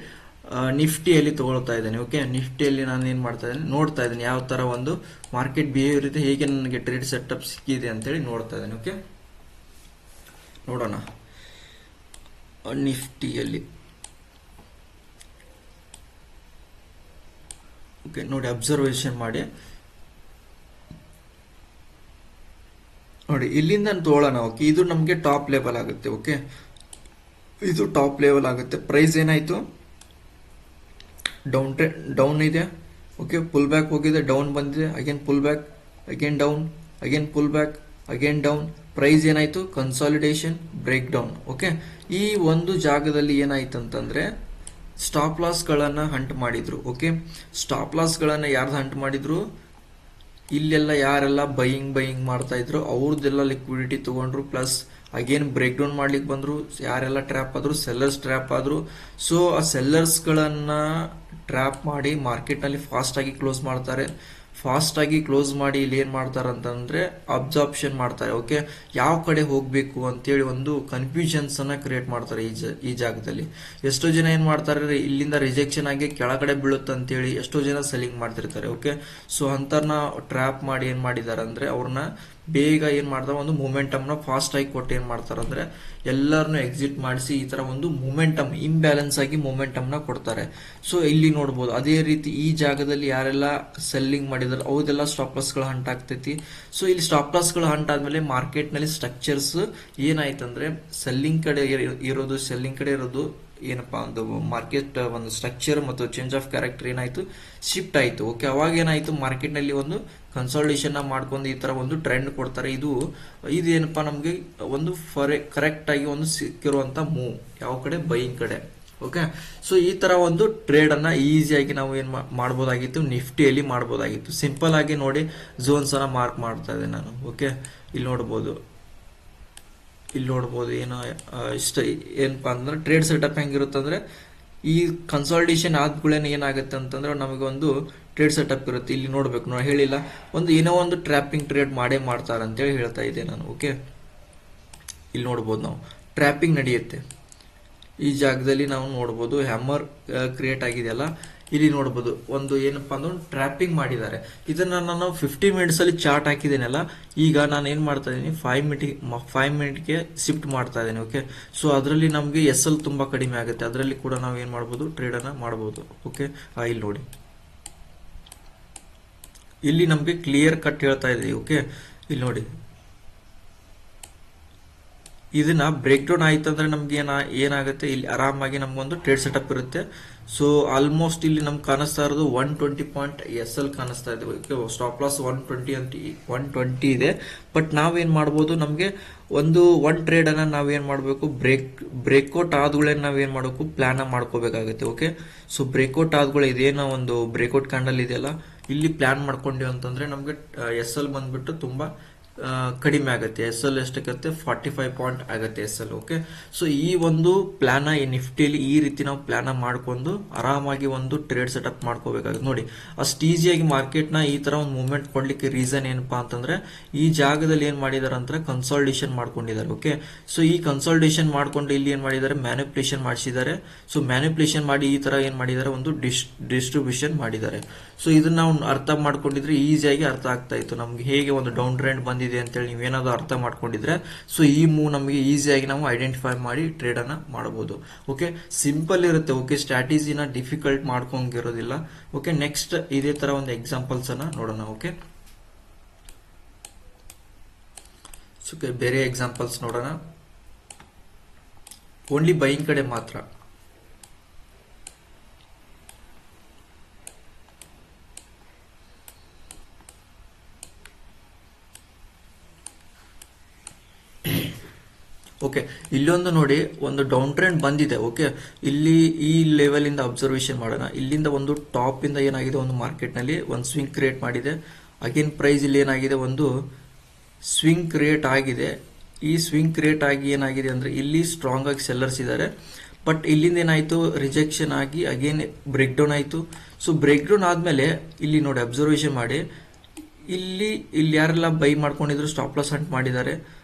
ನಿಫ್ಟಿಯಲ್ಲಿ ತಗೊಳ್ತಾ ಇದ್ದೇನೆ. ಓಕೆ, ನಿಫ್ಟಿಯಲ್ಲಿ ನಾನು ಏನ್ ಮಾಡ್ತಾ ಇದ್ದೇನೆ, ನೋಡ್ತಾ ಇದ್ದೇನೆ ಯಾವ ತರ ಒಂದು ಮಾರ್ಕೆಟ್ ಬಿಹೇವಿಯರ್ ಇದೆ, ಹೇಗೆ ನನಗೆ ಟ್ರೇಡ್ ಸೆಟಪ್ ಸಿಕ್ಕಿದೆ ಅಂತೇಳಿ ನೋಡ್ತಾ ಇದ್ದೇನೆ. ಓಕೆ, ನೋಡೋಣ ನಿಫ್ಟಿಯಲ್ಲಿ. ಓಕೆ, ನೋಡಿ ಅಬ್ಸರ್ವೇಷನ್ ಮಾಡಿ ನೋಡಿ, ಇಲ್ಲಿಂದ ತಗೊಳ್ಳೋಣ. ಓಕೆ, ಇದು ನಮಗೆ ಟಾಪ್ ಲೆವೆಲ್ ಆಗುತ್ತೆ. ಓಕೆ, ಇದು ಟಾಪ್ ಲೆವೆಲ್ ಆಗುತ್ತೆ. ಪ್ರೈಸ್ ಏನಾಯ್ತು, ಡೌನ್ ಇದೆ. ಓಕೆ, ಪುಲ್ ಬ್ಯಾಕ್ ಹೋಗಿದೆ, ಡೌನ್ ಬಂದಿದೆ, again pull back, again down, again pull back, again down. Price ಏನಾಯ್ತು, ಕನ್ಸಾಲಿಡೇಷನ್, ಬ್ರೇಕ್ ಡೌನ್. ಓಕೆ, ಈ ಒಂದು ಜಾಗದಲ್ಲಿ ಏನಾಯ್ತು ಅಂತಂದ್ರೆ ಸ್ಟಾಪ್ ಲಾಸ್ ಗಳನ್ನ ಹಂಟ್ ಮಾಡಿದ್ರು. ಓಕೆ, ಸ್ಟಾಪ್ ಲಾಸ್ ಗಳನ್ನ ಯಾರ್ದು ಹಂಟ್ ಮಾಡಿದ್ರು, ಇಲ್ಲೆಲ್ಲ ಯಾರೆಲ್ಲ ಬೈಯಿಂಗ್ ಮಾಡ್ತಾ ಇದ್ರು ಅವ್ರದ್ದೆಲ್ಲ ಲಿಕ್ವಿಡಿಟಿ ತಗೊಂಡ್ರು. ಪ್ಲಸ್ ಅಗೇನ್ ಬ್ರೇಕ್ ಡೌನ್ ಮಾಡ್ಲಿಕ್ಕೆ ಬಂದ್ರು. ಯಾರೆಲ್ಲ ಟ್ರ್ಯಾಪ್ ಆದ್ರು, ಸೆಲ್ಲರ್ಸ್ ಟ್ರ್ಯಾಪ್ ಆದ್ರು. ಸೊ ಆ ಸೆಲ್ಲರ್ಸ್ ಗಳನ್ನ ಟ್ರ್ಯಾಪ್ ಮಾಡಿ ಮಾರ್ಕೆಟ್ ನಲ್ಲಿ ಫಾಸ್ಟ್ ಆಗಿ ಕ್ಲೋಸ್ ಮಾಡ್ತಾರೆ. ಫಾಸ್ಟ್ ಆಗಿ ಕ್ಲೋಸ್ ಮಾಡಿ ಇಲ್ಲಿ ಏನ್ ಮಾಡ್ತಾರೆ ಅಂತಂದ್ರೆ ಅಬ್ಸಾರ್ಪ್ಷನ್ ಮಾಡ್ತಾರೆ. ಓಕೆ, ಯಾವ ಕಡೆ ಹೋಗ್ಬೇಕು ಅಂತೇಳಿ ಒಂದು ಕನ್ಫ್ಯೂಷನ್ಸ್ ಅನ್ನ ಕ್ರಿಯೇಟ್ ಮಾಡ್ತಾರೆ ಈ ಜಾಗದಲ್ಲಿ. ಎಷ್ಟೋ ಜನ ಏನ್ ಮಾಡ್ತಾರೆ, ಇಲ್ಲಿಂದ ರಿಜೆಕ್ಷನ್ ಆಗಿ ಕೆಳಗಡೆ ಬೀಳುತ್ತೆ ಅಂತೇಳಿ ಎಷ್ಟೋ ಜನ ಸೆಲ್ಲಿಂಗ್ ಮಾಡ್ತಿರ್ತಾರೆ. ಓಕೆ, ಸೊ ಅಂತರ್ನ ಟ್ರ್ಯಾಪ್ ಮಾಡಿ ಏನ್ ಮಾಡಿದಾರೆ ಅಂದ್ರೆ ಅವ್ರನ್ನ ಬೇಗ ಏನ್ ಮಾಡ್ತಾರೆ, ಒಂದು ಮೊಮೆಂಟಮ್ ನ ಫಾಸ್ಟ್ ಆಗಿ ಕೊಟ್ಟು ಏನ್ ಮಾಡ್ತಾರೆ ಅಂದ್ರೆ ಎಲ್ಲರನ್ನು ಎಕ್ಸಿಟ್ ಮಾಡಿಸಿ ಈ ತರ ಒಂದು ಮೊಮೆಂಟಮ್, ಇಂಬ್ಯಾಲೆನ್ಸ್ ಆಗಿ ಮೊಮೆಂಟಮ್ ನ ಕೊಡ್ತಾರೆ. ಸೊ ಇಲ್ಲಿ ನೋಡಬಹುದು ಅದೇ ರೀತಿ ಈ ಜಾಗದಲ್ಲಿ ಯಾರೆಲ್ಲ ಸೆಲ್ಲಿಂಗ್ ಮಾಡಿದಾರೆ ಅವ್ರದೆಲ್ಲ ಸ್ಟಾಪ್ ಲಾಸ್ ಗಳು ಹಂಟ್ ಆಗ್ತೈತಿ. ಸೊ ಇಲ್ಲಿ ಸ್ಟಾಪ್ ಲಾಸ್ ಗಳು ಹಂಟ್ ಆದ್ಮೇಲೆ ಮಾರ್ಕೆಟ್ ನಲ್ಲಿ ಸ್ಟ್ರಕ್ಚರ್ಸ್ ಏನಾಯ್ತಂದ್ರೆ ಸೆಲ್ಲಿಂಗ್ ಕಡೆ ಇರೋದು ಏನಪ್ಪಾ ಒಂದು ಮಾರ್ಕೆಟ್ ಒಂದು ಸ್ಟ್ರಕ್ಚರ್ ಮತ್ತು ಚೇಂಜ್ ಆಫ್ ಕ್ಯಾರೆಕ್ಟರ್ ಏನಾಯ್ತು, ಶಿಫ್ಟ್ ಆಯ್ತು. ಓಕೆ, ಅವಾಗ ಏನಾಯ್ತು, ಮಾರ್ಕೆಟ್ ನಲ್ಲಿ ಒಂದು ಕನ್ಸಾಲಿಡೇಷನ್ ಮಾಡ್ಕೊಂಡು ಈ ತರ ಒಂದು ಟ್ರೆಂಡ್ ಕೊಡ್ತಾರೆ. ಇದೇನಪ್ಪಾ ನಮ್ಗೆ ಒಂದು ಕರೆಕ್ಟ್ ಆಗಿ ಒಂದು ಸಿಕ್ಕಿರುವಂತ ಮೂವ್ ಯಾವ ಕಡೆ, ಬೈಯಿಂಗ್ ಕಡೆ. ಓಕೆ, ಸೊ ಈ ತರ ಒಂದು ಟ್ರೇಡ್ ಅನ್ನ ಈಸಿಯಾಗಿ ನಾವು ಏನ್ ಮಾಡಬಹುದಾಗಿತ್ತು, ನಿಫ್ಟಿಯಲ್ಲಿ ಮಾಡಬಹುದಾಗಿತ್ತು. ಸಿಂಪಲ್ ಆಗಿ ನೋಡಿ ಝೋನ್ಸ್ ಅನ್ನ ಮಾರ್ಕ್ ಮಾಡ್ತಾ ಇದ್ದೆ ನಾನು. ಓಕೆ, ಇಲ್ಲಿ ನೋಡಬಹುದು ಏನೋ ಇಷ್ಟ ಏನಪ್ಪಾ ಅಂದ್ರೆ ಟ್ರೇಡ್ ಸೆಟಪ್ ಹೆಂಗಿರುತ್ತೆ ಅಂದ್ರೆ ಈ ಕನ್ಸಾಲಿಡೇಷನ್ ಆದ್ಗಳೇನೆ ಏನಾಗುತ್ತೆ ಅಂತಂದ್ರೆ ನಮಗೆ ಒಂದು ಟ್ರೇಡ್ ಸೆಟಪ್ ಇರುತ್ತೆ. ಇಲ್ಲಿ ನೋಡ್ಬೇಕು, ನಾವು ಹೇಳಿಲ್ಲ ಒಂದು ಏನೋ ಒಂದು ಟ್ರ್ಯಾಪಿಂಗ್ ಟ್ರೇಡ್ ಮಾಡೇ ಮಾಡ್ತಾರೆ ಅಂತೇಳಿ ಹೇಳ್ತಾ ಇದ್ದೆ ನಾನು. ಓಕೆ, ಇಲ್ಲಿ ನೋಡ್ಬೋದು ನಾವು ಟ್ರ್ಯಾಪಿಂಗ್ ನಡೆಯುತ್ತೆ. ಈ ಜಾಗದಲ್ಲಿ ನಾವು ನೋಡ್ಬೋದು ಹ್ಯಾಮರ್ ಕ್ರಿಯೇಟ್ ಆಗಿದೆಯಲ್ಲ, ಇಲ್ಲಿ ನೋಡ್ಬೋದು ಒಂದು ಏನಪ್ಪಾ ಅಂದ್ರೆ ಟ್ರ್ಯಾಪಿಂಗ್ ಮಾಡಿದ್ದಾರೆ. ಇದನ್ನ ನಾನು 50 ಮಿನಿಟ್ಸ್ ಅಲ್ಲಿ ಚಾರ್ಟ್ ಹಾಕಿದ್ದೇನಲ್ಲ, ಈಗ ನಾನು ಏನ್ ಮಾಡ್ತಾ ಇದ್ದೀನಿ 5 ಮಿನಿಟ್ಗೆ ಶಿಫ್ಟ್ ಮಾಡ್ತಾ ಇದ್ದೇನೆ. ಓಕೆ, ಸೊ ಅದರಲ್ಲಿ ನಮಗೆ SL ತುಂಬಾ ಕಡಿಮೆ ಆಗುತ್ತೆ. ಅದರಲ್ಲಿ ಕೂಡ ನಾವು ಏನ್ ಮಾಡ್ಬೋದು, ಟ್ರೇಡ್ ಅನ್ನ ಮಾಡಬಹುದು. ಓಕೆ, ಇಲ್ಲಿ ನೋಡಿ, ಇಲ್ಲಿ ನಮ್ಗೆ ಕ್ಲಿಯರ್ ಕಟ್ ಹೇಳ್ತಾ ಇದೆ. ಓಕೆ, ಇಲ್ಲಿ ನೋಡಿ ಇದನ್ನ ಬ್ರೇಕ್ ಡೌನ್ ಆಯ್ತಂದ್ರೆ ನಮ್ಗೆ ಏನಾಗುತ್ತೆ, ಇಲ್ಲಿ ಆರಾಮಾಗಿ ನಮ್ಗೊಂದು ಟ್ರೇಡ್ ಸೆಟಪ್ ಇರುತ್ತೆ. ಸೊ ಆಲ್ಮೋಸ್ಟ್ ಇಲ್ಲಿ ನಮ್ಗೆ ಕಾಣಿಸ್ತಾ ಇರೋದು 120 ಪಾಯಿಂಟ್ SL ಕಾಣಿಸ್ತಾ ಇದೆ. ಸ್ಟಾಪ್ ಲಾಸ್ 120 ಇದೆ. ಬಟ್ ನಾವೇನ್ ಮಾಡ್ಬೋದು, ನಮ್ಗೆ ಒನ್ ಟ್ರೇಡ್ ಅನ್ನ ನಾವೇನ್ ಮಾಡ್ಬೇಕು, ಬ್ರೇಕ್ಔಟ್ ಆದ್ಗಳೇ ನಾವೇನ್ ಮಾಡ್ಬೇಕು, ಪ್ಲಾನ್ ಮಾಡ್ಕೋಬೇಕಾಗುತ್ತೆ. ಓಕೆ, ಸೊ ಬ್ರೇಕ್ಔಟ್ ಆದ್ಗಳು ಇದೇನೋ ಒಂದು ಬ್ರೇಕ್ಔಟ್ ಕ್ಯಾಂಡಲ್ ಇದೆಯಲ್ಲ, ಇಲ್ಲಿ ಪ್ಲಾನ್ ಮಾಡ್ಕೊಂಡಿವಿ ಅಂತಂದ್ರೆ ನಮ್ಗೆ SL ಬಂದ್ಬಿಟ್ಟು ತುಂಬಾ ಕಡಿಮೆ ಆಗುತ್ತೆ. ಎಸ್ ಎಲ್ ಎಷ್ಟಕ್ಕೆ 45 ಪಾಯಿಂಟ್ ಆಗುತ್ತೆ ಎಸ್ ಎಲ್. ಓಕೆ, ಸೊ ಈ ಒಂದು ಪ್ಲಾನ ಈ ನಿಫ್ಟಿಯಲ್ಲಿ ಈ ರೀತಿ ನಾವು ಪ್ಲಾನ ಮಾಡ್ಕೊಂಡು ಆರಾಮಾಗಿ ಒಂದು ಟ್ರೇಡ್ ಸೆಟಪ್ ಮಾಡ್ಕೋಬೇಕಾಗುತ್ತೆ. ನೋಡಿ, ಅಷ್ಟು ಈಸಿಯಾಗಿ ಮಾರ್ಕೆಟ್ನ ಈ ತರ ಒಂದು ಮೂವ್ಮೆಂಟ್ ಕೊಡ್ಲಿಕ್ಕೆ ರೀಸನ್ ಏನಪ್ಪಾ ಅಂತಂದ್ರೆ ಈ ಜಾಗದಲ್ಲಿ ಏನ್ ಮಾಡಿದಾರೆ ಅಂದ್ರೆ ಕನ್ಸಾಲ್ಟೇಷನ್ ಮಾಡ್ಕೊಂಡಿದ್ದಾರೆ. ಓಕೆ, ಸೊ ಈ ಕನ್ಸಾಲ್ಟೇಷನ್ ಮಾಡ್ಕೊಂಡು ಇಲ್ಲಿ ಏನ್ ಮಾಡಿದ್ದಾರೆ, ಮ್ಯಾನಿಪುಲೇಷನ್ ಮಾಡಿಸಿದ್ದಾರೆ. ಸೊ ಮ್ಯಾನಿಪುಲೇಷನ್ ಮಾಡಿ ಈ ತರ ಏನ್ ಮಾಡಿದ್ದಾರೆ, ಒಂದು ಡಿಸ್ಟ್ರಿಬ್ಯೂಷನ್ ಮಾಡಿದ್ದಾರೆ. ಸೊ ಇದನ್ನ ನಾವು ಅರ್ಥ ಮಾಡ್ಕೊಂಡಿದ್ರೆ ಈಸಿಯಾಗಿ ಅರ್ಥ ಆಗ್ತಾ ಇತ್ತು ನಮ್ಗೆ ಹೇಗೆ ಒಂದು ಡೌನ್ ಟ್ರೆಂಡ್ ಬಂದಿದೆ ಅಂತೇಳಿ. ನೀವೇನಾದ್ರು ಅರ್ಥ ಮಾಡ್ಕೊಂಡಿದ್ರೆ ಸೊ ಈ ಮೂವ್ ನಮಗೆ ಈಸಿಯಾಗಿ ನಾವು ಐಡೆಂಟಿಫೈ ಮಾಡಿ ಟ್ರೇಡ್ ಅನ್ನ ಮಾಡಬಹುದು. ಓಕೆ, ಸಿಂಪಲ್ ಇರುತ್ತೆ. ಓಕೆ, ಸ್ಟ್ರಾಟಜಿನ ಡಿಫಿಕಲ್ಟ್ ಮಾಡ್ಕೊಂಗಿರೋದಿಲ್ಲ. ಓಕೆ, ನೆಕ್ಸ್ಟ್ ಇದೇ ತರ ಒಂದು ಎಕ್ಸಾಂಪಲ್ಸ್ ಅನ್ನ ನೋಡೋಣ. ಓಕೆ, ಸೊ ಬೇರೆ ಎಕ್ಸಾಂಪಲ್ಸ್ ನೋಡೋಣ. ಓನ್ಲಿ ಬೈಯಿಂಗ್ ಕಡೆ ಮಾತ್ರ. ಓಕೆ, ಇಲ್ಲೊಂದು ನೋಡಿ, ಒಂದು ಡೌನ್ ಟ್ರೆಂಡ್ ಬಂದಿದೆ. ಓಕೆ, ಇಲ್ಲಿ ಈ ಲೆವೆಲ್ ಇಂದ ಅಬ್ಸರ್ವೇಷನ್ ಮಾಡೋಣ. ಇಲ್ಲಿಂದ ಒಂದು ಟಾಪ್ ಇಂದ ಏನಾಗಿದೆ, ಒಂದು ಮಾರ್ಕೆಟ್ ನಲ್ಲಿ ಒಂದು ಸ್ವಿಂಗ್ ಕ್ರಿಯೇಟ್ ಮಾಡಿದೆ. ಅಗೇನ್ ಪ್ರೈಸ್ ಇಲ್ಲಿ ಏನಾಗಿದೆ, ಒಂದು ಸ್ವಿಂಗ್ ಕ್ರಿಯೇಟ್ ಆಗಿದೆ. ಈ ಸ್ವಿಂಗ್ ಕ್ರಿಯೇಟ್ ಆಗಿ ಏನಾಗಿದೆ ಅಂದ್ರೆ ಇಲ್ಲಿ ಸ್ಟ್ರಾಂಗ್ ಆಗಿ ಸೆಲ್ಲರ್ಸ್ ಇದ್ದಾರೆ. ಬಟ್ ಇಲ್ಲಿಂದ ಏನಾಯ್ತು, ರಿಜೆಕ್ಷನ್ ಆಗಿ ಅಗೇನ್ ಬ್ರೇಕ್ ಡೌನ್ ಆಯ್ತು. ಸೊ ಬ್ರೇಕ್ ಡೌನ್ ಆದ್ಮೇಲೆ ಇಲ್ಲಿ ನೋಡಿ ಅಬ್ಸರ್ವೇಷನ್ ಮಾಡಿ, ಇಲ್ಲಿ ಯಾರೆಲ್ಲ ಬೈ ಮಾಡ್ಕೊಂಡಿದ್ರು ಸ್ಟಾಪ್ ಲಾಸ್ ಹಂಟ್ ಮಾಡಿದ್ದಾರೆ.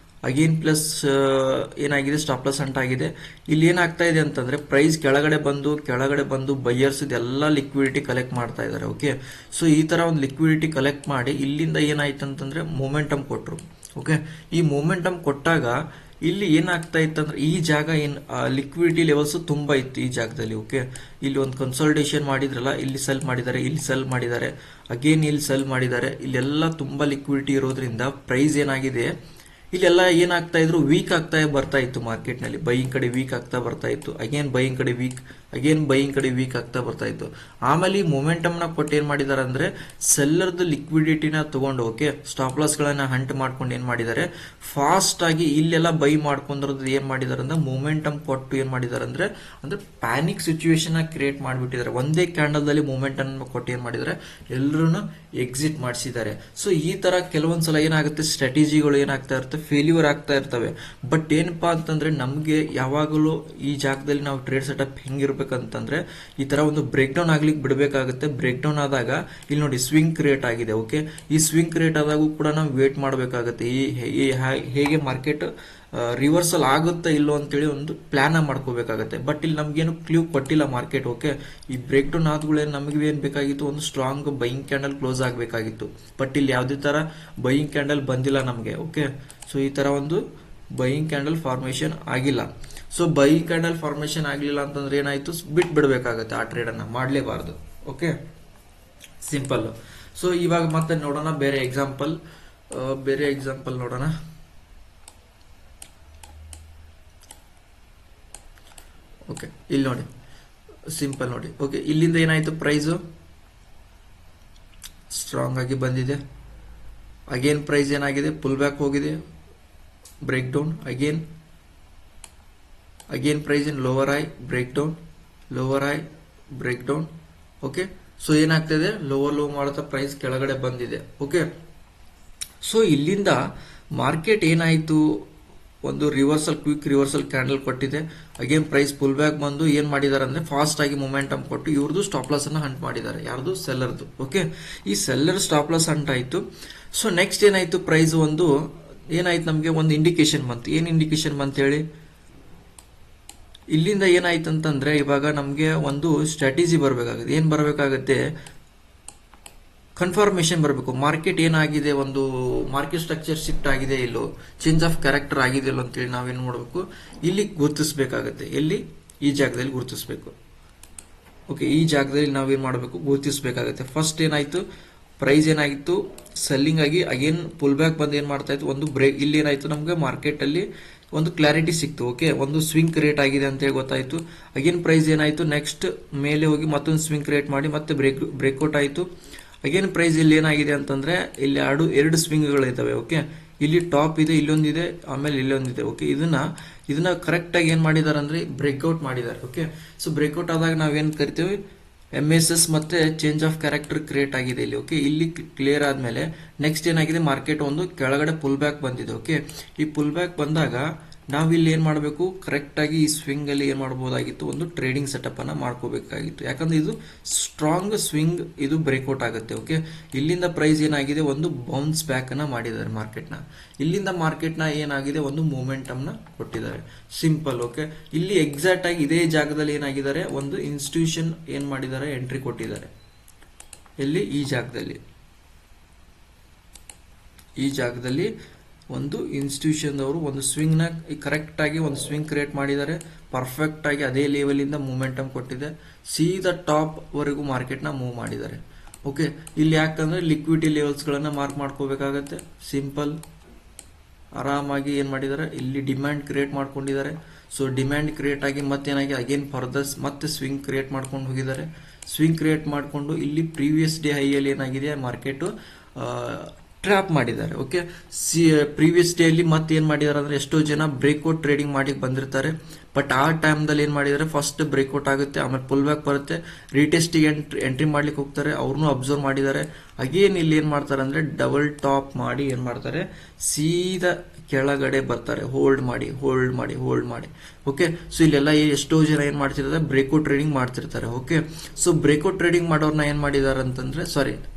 ಅಗೇನ್ ಪ್ಲಸ್ ಏನಾಗಿದೆ, ಸ್ಟಾಪ್ ಲಾಸ್ ಹಂಟ್ ಆಗಿದೆ. ಇಲ್ಲಿ ಏನಾಗ್ತಾ ಇದೆ ಅಂತಂದ್ರೆ ಪ್ರೈಸ್ ಕೆಳಗಡೆ ಬಂದು ಬೈಯರ್ಸ್ ಇದೆಲ್ಲ ಲಿಕ್ವಿಡಿಟಿ ಕಲೆಕ್ಟ್ ಮಾಡ್ತಾ ಇದ್ದಾರೆ. ಓಕೆ, ಸೊ ಈ ತರ ಒಂದು ಲಿಕ್ವಿಡಿಟಿ ಕಲೆಕ್ಟ್ ಮಾಡಿ ಇಲ್ಲಿಂದ ಏನಾಯ್ತು ಅಂತಂದ್ರೆ ಮೊಮೆಂಟಮ್ ಕೊಟ್ರು. ಓಕೆ, ಈ ಮೊಮೆಂಟಮ್ ಕೊಟ್ಟಾಗ ಇಲ್ಲಿ ಏನಾಗ್ತಾ ಇತ್ತಂದ್ರೆ ಈ ಜಾಗ ಏನ್ ಲಿಕ್ವಿಡಿಟಿ ಲೆವೆಲ್ಸ್ ತುಂಬಾ ಇತ್ತು ಈ ಜಾಗದಲ್ಲಿ. ಓಕೆ, ಇಲ್ಲಿ ಒಂದು ಕನ್ಸಲ್ಟೇಷನ್ ಮಾಡಿದ್ರಲ್ಲ, ಇಲ್ಲಿ ಸೆಲ್ ಮಾಡಿದ್ದಾರೆ, ಇಲ್ಲಿ ಸೆಲ್ ಮಾಡಿದ್ದಾರೆ, ಅಗೇನ್ ಇಲ್ಲಿ ಸೆಲ್ ಮಾಡಿದ್ದಾರೆ. ಇಲ್ಲೆಲ್ಲ ತುಂಬಾ ಲಿಕ್ವಿಡಿಟಿ ಇರೋದ್ರಿಂದ ಪ್ರೈಸ್ ಏನಾಗಿದೆ, ಇಲ್ಲೆಲ್ಲ ಏನಾಗ್ತಾ ಇದ್ರು, ವೀಕ್ ಆಗ್ತಾ ಬರ್ತಾ ಇತ್ತು ಮಾರ್ಕೆಟ್ ನಲ್ಲಿ. ಬೈಯಿಂಗ್ ಕಡೆ ವೀಕ್ ಆಗ್ತಾ ಬರ್ತಾ ಇತ್ತು, ಅಗೇನ್ ಬೈಯಿಂಗ್ ಕಡೆ ವೀಕ್, ಅಗೇನ್ ಬೈಯಿಂಗ್ ಕಡೆ ವೀಕ್ ಆಗ್ತಾ ಬರ್ತಾ ಇತ್ತು. ಆಮೇಲೆ ಈ ಮೊಮೆಂಟಮ್ ನ ಕೊಟ್ಟು ಏನ್ ಮಾಡಿದಾರೆ ಅಂದ್ರೆ ಸೆಲ್ಲರ್ದು ಲಿಕ್ವಿಡಿಟಿನ ತಗೊಂಡು, ಓಕೆ, ಸ್ಟಾಪ್ ಲಾಸ್ ಗಳನ್ನ ಹಂಟ್ ಮಾಡ್ಕೊಂಡು ಏನ್ ಮಾಡಿದ್ದಾರೆ, ಫಾಸ್ಟ್ ಆಗಿ ಇಲ್ಲೆಲ್ಲ ಬೈ ಮಾಡ್ಕೊಂಡಿರೋದು ಏನ್ ಮಾಡಿದಾರೆ ಅಂದ್ರೆ ಮೊಮೆಂಟಮ್ ಕೊಟ್ಟು ಏನ್ ಮಾಡಿದಾರೆ ಅಂದ್ರೆ ಪ್ಯಾನಿಕ್ ಸಿಚುವೇಶನ್ ಕ್ರಿಯೇಟ್ ಮಾಡಿಬಿಟ್ಟಿದ್ದಾರೆ. ಒಂದೇ ಕ್ಯಾಂಡಲ್ ದಲ್ಲಿ ಮೊಮೆಂಟಮ್ ಕೊಟ್ಟು ಏನ್ ಮಾಡಿದ್ದಾರೆ, ಎಲ್ಲರೂ ಎಕ್ಸಿಟ್ ಮಾಡಿಸಿದ್ದಾರೆ. ಸೊ ಈ ತರ ಕೆಲವೊಂದ್ಸಲ ಏನಾಗುತ್ತೆ, ಸ್ಟ್ರಾಟಜಿಗಳು ಏನಾಗ್ತಾ ಇರುತ್ತೆ, ಫೇಲ್ಯೂರ್ ಆಗ್ತಾ ಇರ್ತವೆ. ಬಟ್ ಏನಪ್ಪಾ ಅಂತಂದ್ರೆ ನಮ್ಗೆ ಯಾವಾಗಲೂ ಈ ಜಾಗದಲ್ಲಿ ನಾವು ಟ್ರೇಡ್ ಸೆಟಪ್ ಹೆಂಗಿರ್ಬೇಕಂತಂದ್ರೆ ಈ ತರ ಒಂದು ಬ್ರೇಕ್ ಡೌನ್ ಆಗ್ಲಿಕ್ಕೆ ಬಿಡಬೇಕಾಗುತ್ತೆ. ಬ್ರೇಕ್ ಡೌನ್ ಆದಾಗ ಇಲ್ಲಿ ನೋಡಿ ಸ್ವಿಂಗ್ ಕ್ರಿಯೇಟ್ ಆಗಿದೆ. ಓಕೆ, ಈ ಸ್ವಿಂಗ್ ಕ್ರಿಯೇಟ್ ಆದಾಗೂ ಕೂಡ ನಾವು ವೇಟ್ ಮಾಡಬೇಕಾಗುತ್ತೆ. ಹೇಗೆ ಮಾರ್ಕೆಟ್ ರಿವರ್ಸಲ್ ಆಗುತ್ತಾ ಇಲ್ಲೋ ಅಂತೇಳಿ ಒಂದು ಪ್ಲಾನ್ ಮಾಡ್ಕೋಬೇಕಾಗತ್ತೆ. ಬಟ್ ಇಲ್ಲಿ ನಮ್ಗೇನು ಕ್ಲೂ ಕೊಟ್ಟಿಲ್ಲ ಮಾರ್ಕೆಟ್. ಓಕೆ, ಈ ಬ್ರೇಕ್ ಡೌನ್ ಆದ್ಗಳೇ ನಮಗೆ ಏನ್ ಬೇಕಾಗಿತ್ತು, ಒಂದು ಸ್ಟ್ರಾಂಗ್ ಬೈಯಿಂಗ್ ಕ್ಯಾಂಡಲ್ ಕ್ಲೋಸ್ ಆಗಬೇಕಾಗಿತ್ತು. ಬಟ್ ಇಲ್ಲಿ ಯಾವುದೇ ತರ ಬೈಯಿಂಗ್ ಕ್ಯಾಂಡಲ್ ಬಂದಿಲ್ಲ ನಮಗೆ. ಓಕೆ, ಸೊ ಈ ತರ ಒಂದು ಬೈಯಿಂಗ್ ಕ್ಯಾಂಡಲ್ ಫಾರ್ಮೇಶನ್ ಆಗಿಲ್ಲ. ಸೊ ಬೈಯಿಂಗ್ ಕ್ಯಾಂಡಲ್ ಫಾರ್ಮೇಶನ್ ಆಗಲಿಲ್ಲ ಅಂತಂದ್ರೆ ಏನಾಯ್ತು, ಬಿಟ್ಬಿಡ್ಬೇಕಾಗತ್ತೆ, ಆ ಟ್ರೇಡ್ ಅನ್ನ ಮಾಡಲೇಬಾರ್ದು. Okay, simple. ಸೊ ಇವಾಗ ಮತ್ತೆ ನೋಡೋಣ ಬೇರೆ ಎಕ್ಸಾಂಪಲ್ ನೋಡೋಣ. ಓಕೆ, ಇಲ್ಲಿ ನೋಡಿ ಸಿಂಪಲ್ ನೋಡಿ. ಓಕೆ, ಇಲ್ಲಿಂದ ಏನಾಯ್ತು, ಪ್ರೈಸು ಸ್ಟ್ರಾಂಗ್ ಆಗಿ ಬಂದಿದೆ. ಅಗೇನ್ ಪ್ರೈಸ್ ಏನಾಗಿದೆ, ಪುಲ್ ಬ್ಯಾಕ್ ಹೋಗಿದೆ, break down, again price in lower high, break down. Okay, so ಏನಾಗ್ತದೆ, ಲೋವರ್ ಲೋ ಮಾಡ್ತಾ ಪ್ರೈಸ್ ಕೆಳಗಡೆ ಬಂದಿದೆ. ಓಕೆ, ಸೊ ಇಲ್ಲಿಂದ ಮಾರ್ಕೆಟ್ ಏನಾಯ್ತು, ಒಂದು ಕ್ವಿಕ್ ರಿವರ್ಸಲ್ ಕ್ಯಾಂಡಲ್ ಕೊಟ್ಟಿದೆ. ಅಗೇನ್ ಪ್ರೈಸ್ ಪುಲ್ ಬ್ಯಾಕ್ ಬಂದು ಏನ್ ಮಾಡಿದಾರೆ ಅಂದ್ರೆ ಫಾಸ್ಟ್ ಆಗಿ ಮೊಮೆಂಟಮ್ ಕೊಟ್ಟು ಇವ್ರದ್ದು ಸ್ಟಾಪ್ ಲಾಸ್ ಅನ್ನ ಹಂಟ್ ಮಾಡಿದ್ದಾರೆ. ಯಾರ್ದು, ಸೆಲ್ಲರ್ದು. ಓಕೆ, ಈ ಸೆಲ್ಲರ್ ಸ್ಟಾಪ್ ಲಾಸ್ ಹಂಟ್ ಆಯ್ತು. ಸೊ ನೆಕ್ಸ್ಟ್ ಏನಾಯ್ತು, ಪ್ರೈಸ್ ಒಂದು ಏನಾಯ್ತು, ನಮಗೆ ಒಂದು ಇಂಡಿಕೇಶನ್ ಬಂತು. ಏನ್ ಇಂಡಿಕೇಶನ್ ಬಂತ ಹೇಳಿ, ಇಲ್ಲಿಂದ ಏನಾಯ್ತು ಅಂತಂದ್ರೆ ಇವಾಗ ನಮ್ಗೆ ಒಂದು ಸ್ಟ್ರಾಟಜಿ ಬರಬೇಕಾಗುತ್ತೆ. ಏನ್ ಬರಬೇಕಾಗತ್ತೆ, ಕನ್ಫರ್ಮೇಶನ್ ಬರಬೇಕು. ಮಾರ್ಕೆಟ್ ಏನಾಗಿದೆ, ಒಂದು ಮಾರ್ಕೆಟ್ ಸ್ಟ್ರಕ್ಚರ್ ಶಿಫ್ಟ್ ಆಗಿದೆ ಇಲ್ಲೋ, ಚೇಂಜ್ ಆಫ್ ಕ್ಯಾರೆಕ್ಟರ್ ಆಗಿದೆ ಇಲ್ಲೋ ಅಂತೇಳಿ ನಾವೇನ್ ಮಾಡಬೇಕು, ಇಲ್ಲಿ ಗುರುತಿಸಬೇಕಾಗತ್ತೆ. ಎಲ್ಲಿ, ಈ ಜಾಗದಲ್ಲಿ ಗುರುತಿಸಬೇಕು. ಓಕೆ, ಈ ಜಾಗದಲ್ಲಿ ನಾವೇನ್ ಮಾಡಬೇಕು, ಗುರುತಿಸಬೇಕಾಗತ್ತೆ. ಫಸ್ಟ್ ಏನಾಯ್ತು, ಪ್ರೈಸ್ ಏನಾಗಿತ್ತು, ಸೆಲ್ಲಿಂಗ್ ಆಗಿ ಅಗೇನ್ ಪುಲ್ ಬ್ಯಾಕ್ ಬಂದು ಏನ್ ಮಾಡ್ತಾ ಇತ್ತು, ಒಂದು ಬ್ರೇಕ್. ಇಲ್ಲಿ ಏನಾಯ್ತು, ನಮ್ಗೆ ಮಾರ್ಕೆಟ್ ಅಲ್ಲಿ ಒಂದು ಕ್ಲಾರಿಟಿ ಸಿಕ್ತು. ಓಕೆ, ಒಂದು ಸ್ವಿಂಗ್ ಕ್ರಿಯೇಟ್ ಆಗಿದೆ ಅಂತ ಹೇಳಿ ಗೊತ್ತಾಯ್ತು. ಅಗೇನ್ ಪ್ರೈಸ್ ಏನಾಯ್ತು, ನೆಕ್ಸ್ಟ್ ಮೇಲೆ ಹೋಗಿ ಮತ್ತೊಂದು ಸ್ವಿಂಗ್ ಕ್ರಿಯೇಟ್ ಮಾಡಿ ಮತ್ತೆ ಬ್ರೇಕ್ಔಟ್ ಆಯ್ತು. ಅಗೇನ್ ಪ್ರೈಸ್ ಇಲ್ಲಿ ಏನಾಗಿದೆ ಅಂತಂದ್ರೆ ಇಲ್ಲಿ ಎರಡು ಸ್ವಿಂಗ್ಗಳು ಇದಾವೆ. ಓಕೆ, ಇಲ್ಲಿ ಟಾಪ್ ಇದೆ, ಇಲ್ಲೊಂದಿದೆ, ಆಮೇಲೆ ಇಲ್ಲೊಂದಿದೆ. ಓಕೆ, ಇದನ್ನ ಕರೆಕ್ಟ್ ಆಗಿ ಏನ್ ಮಾಡಿದಾರೆ ಅಂದ್ರೆ ಬ್ರೇಕ್ಔಟ್ ಮಾಡಿದ್ದಾರೆ. ಓಕೆ, ಸೊ ಬ್ರೇಕ್ಔಟ್ ಆದಾಗ ನಾವೇನ್ ಕರಿತೀವಿ, MSS ಮತ್ತೆ ಚೇಂಜ್ ಆಫ್ ಕ್ಯಾರೆಕ್ಟರ್ ಕ್ರಿಯೇಟ್ ಆಗಿದೆ ಇಲ್ಲಿ. ಓಕೆ, ಇಲ್ಲಿ ಕ್ಲಿಯರ್ ಆದ್ಮೇಲೆ ನೆಕ್ಸ್ಟ್ ಏನಾಗಿದೆ, ಮಾರ್ಕೆಟ್ ಒಂದು ಕೆಳಗಡೆ ಪುಲ್ ಬ್ಯಾಕ್ ಬಂದಿದೆ. ಓಕೆ, ಈ ಪುಲ್ ಬ್ಯಾಕ್ ಬಂದಾಗ ನಾವು ಇಲ್ಲಿ ಏನು ಮಾಡಬೇಕು, ಕರೆಕ್ಟಾಗಿ ಈ ಸ್ವಿಂಗ್ ಅಲ್ಲಿ ಏನು ಮಾಡ್ಬೋದಾಗಿತ್ತು, ಒಂದು ಟ್ರೇಡಿಂಗ್ ಸೆಟಪ್ ಅನ್ನ ಮಾಡ್ಕೋಬೇಕಾಗಿತ್ತು. ಯಾಕಂದ್ರೆ ಇದು ಸ್ಟ್ರಾಂಗ್ ಸ್ವಿಂಗ್, ಇದು ಬ್ರೇಕ್ಔಟ್ ಆಗುತ್ತೆ. ಓಕೆ, ಇಲ್ಲಿಂದ ಪ್ರೈಸ್ ಏನಾಗಿದೆ, ಒಂದು ಬೌನ್ಸ್ ಬ್ಯಾಕ್ ಅನ್ನ ಮಾಡಿದ್ದಾರೆ ಮಾರ್ಕೆಟ್ನ. ಇಲ್ಲಿಂದ ಮಾರ್ಕೆಟ್ನ ಏನಾಗಿದೆ, ಒಂದು ಮೂಮೆಂಟಮ್ ನ ಕೊಟ್ಟಿದ್ದಾರೆ. ಸಿಂಪಲ್. ಓಕೆ, ಇಲ್ಲಿ ಎಕ್ಸಾಕ್ಟ್ ಆಗಿ ಇದೇ ಜಾಗದಲ್ಲಿ ಏನಾಗಿದ್ದಾರೆ, ಒಂದು ಇನ್ಸ್ಟಿಟ್ಯೂಷನ್ ಏನ್ ಮಾಡಿದ್ದಾರೆ, ಎಂಟ್ರಿ ಕೊಟ್ಟಿದ್ದಾರೆ. ಎಲ್ಲಿ, ಈ ಜಾಗದಲ್ಲಿ ಒಂದು ಇನ್ಸ್ಟಿಟ್ಯೂಷನ್ ಅವರು ಒಂದು ಸ್ವಿಂಗ್ ನ ಕರೆಕ್ಟ್ ಆಗಿ ಒಂದು ಸ್ವಿಂಗ್ ಕ್ರಿಯೇಟ್ ಮಾಡಿದ್ದಾರೆ. ಪರ್ಫೆಕ್ಟ್ ಆಗಿ ಅದೇ ಲೆವೆಲ್ ಇಂದ ಮೂಮೆಂಟಮ್ ಕೊಟ್ಟಿದೆ. ಸೀದಾ ಟಾಪ್ ವರೆಗೂ ಮಾರ್ಕೆಟ್ ನ ಮೂವ್ ಮಾಡಿದ್ದಾರೆ. ಓಕೆ, ಇಲ್ಲಿ ಯಾಕಂದ್ರೆ ಲಿಕ್ವಿಡಿಟಿ ಲೆವೆಲ್ಸ್ ಗಳನ್ನ ಮಾರ್ಕ್ ಮಾಡ್ಕೋಬೇಕಾಗತ್ತೆ. ಸಿಂಪಲ್. ಆರಾಮಾಗಿ ಏನ್ ಮಾಡಿದ್ದಾರೆ, ಇಲ್ಲಿ ಡಿಮ್ಯಾಂಡ್ ಕ್ರಿಯೇಟ್ ಮಾಡ್ಕೊಂಡಿದ್ದಾರೆ. ಸೊ ಡಿಮ್ಯಾಂಡ್ ಕ್ರಿಯೇಟ್ ಆಗಿ ಮತ್ತೇನಾಗಿ ಅಗೇನ್ ಫರ್ದರ್ ಮತ್ತೆ ಸ್ವಿಂಗ್ ಕ್ರಿಯೇಟ್ ಮಾಡ್ಕೊಂಡು ಹೋಗಿದ್ದಾರೆ. ಸ್ವಿಂಗ್ ಕ್ರಿಯೇಟ್ ಮಾಡಿಕೊಂಡು ಇಲ್ಲಿ ಪ್ರೀವಿಯಸ್ ಡೇ ಹೈಯಲ್ಲಿ ಏನಾಗಿದೆ, ಮಾರ್ಕೆಟ್ ಟ್ರ್ಯಾಪ್ ಮಾಡಿದ್ದಾರೆ. ಓಕೆ, ಪ್ರೀವಿಯಸ್ ಡೇ ಅಲ್ಲಿ ಮತ್ತೆ ಏನ್ ಮಾಡಿದ್ದಾರೆ ಅಂದ್ರೆ, ಎಷ್ಟೋ ಜನ ಬ್ರೇಕ್ಔಟ್ ಟ್ರೇಡಿಂಗ್ ಮಾಡಿ ಬಂದಿರ್ತಾರೆ. ಬಟ್ ಆ ಟೈಮ್ದಲ್ಲಿ ಏನ್ ಮಾಡಿದ್ದಾರೆ, ಫಸ್ಟ್ ಬ್ರೇಕ್ಔಟ್ ಆಗುತ್ತೆ, ಆಮೇಲೆ ಪುಲ್ ಬ್ಯಾಕ್ ಬರುತ್ತೆ, ರೀಟೆಸ್ಟಿಗೆ ಎಂಟ್ರಿ ಮಾಡ್ಲಿಕ್ಕೆ ಹೋಗ್ತಾರೆ. ಅವ್ರನ್ನೂ ಅಬ್ಸರ್ವ್ ಮಾಡಿದ್ದಾರೆ. ಅಗೇನ್ ಇಲ್ಲಿ ಏನ್ ಮಾಡ್ತಾರೆ ಅಂದ್ರೆ, ಡಬಲ್ ಟಾಪ್ ಮಾಡಿ ಏನ್ ಮಾಡ್ತಾರೆ, ಸೀದಾ ಕೆಳಗಡೆ ಬರ್ತಾರೆ. ಹೋಲ್ಡ್ ಮಾಡಿ. ಓಕೆ, ಸೊ ಇಲ್ಲೆಲ್ಲ ಎಷ್ಟೋ ಜನ ಏನ್ ಮಾಡ್ತಿರ್ತಾರೆ, ಬ್ರೇಕ್ಔಟ್ ಟ್ರೇಡಿಂಗ್ ಮಾಡ್ತಿರ್ತಾರೆ. ಓಕೆ, ಸೊ ಬ್ರೇಕ್ಔಟ್ ಟ್ರೇಡಿಂಗ್ ಮಾಡೋರ್ನ ಏನ್ ಮಾಡಿದಾರೆ ಅಂತಂದ್ರೆ,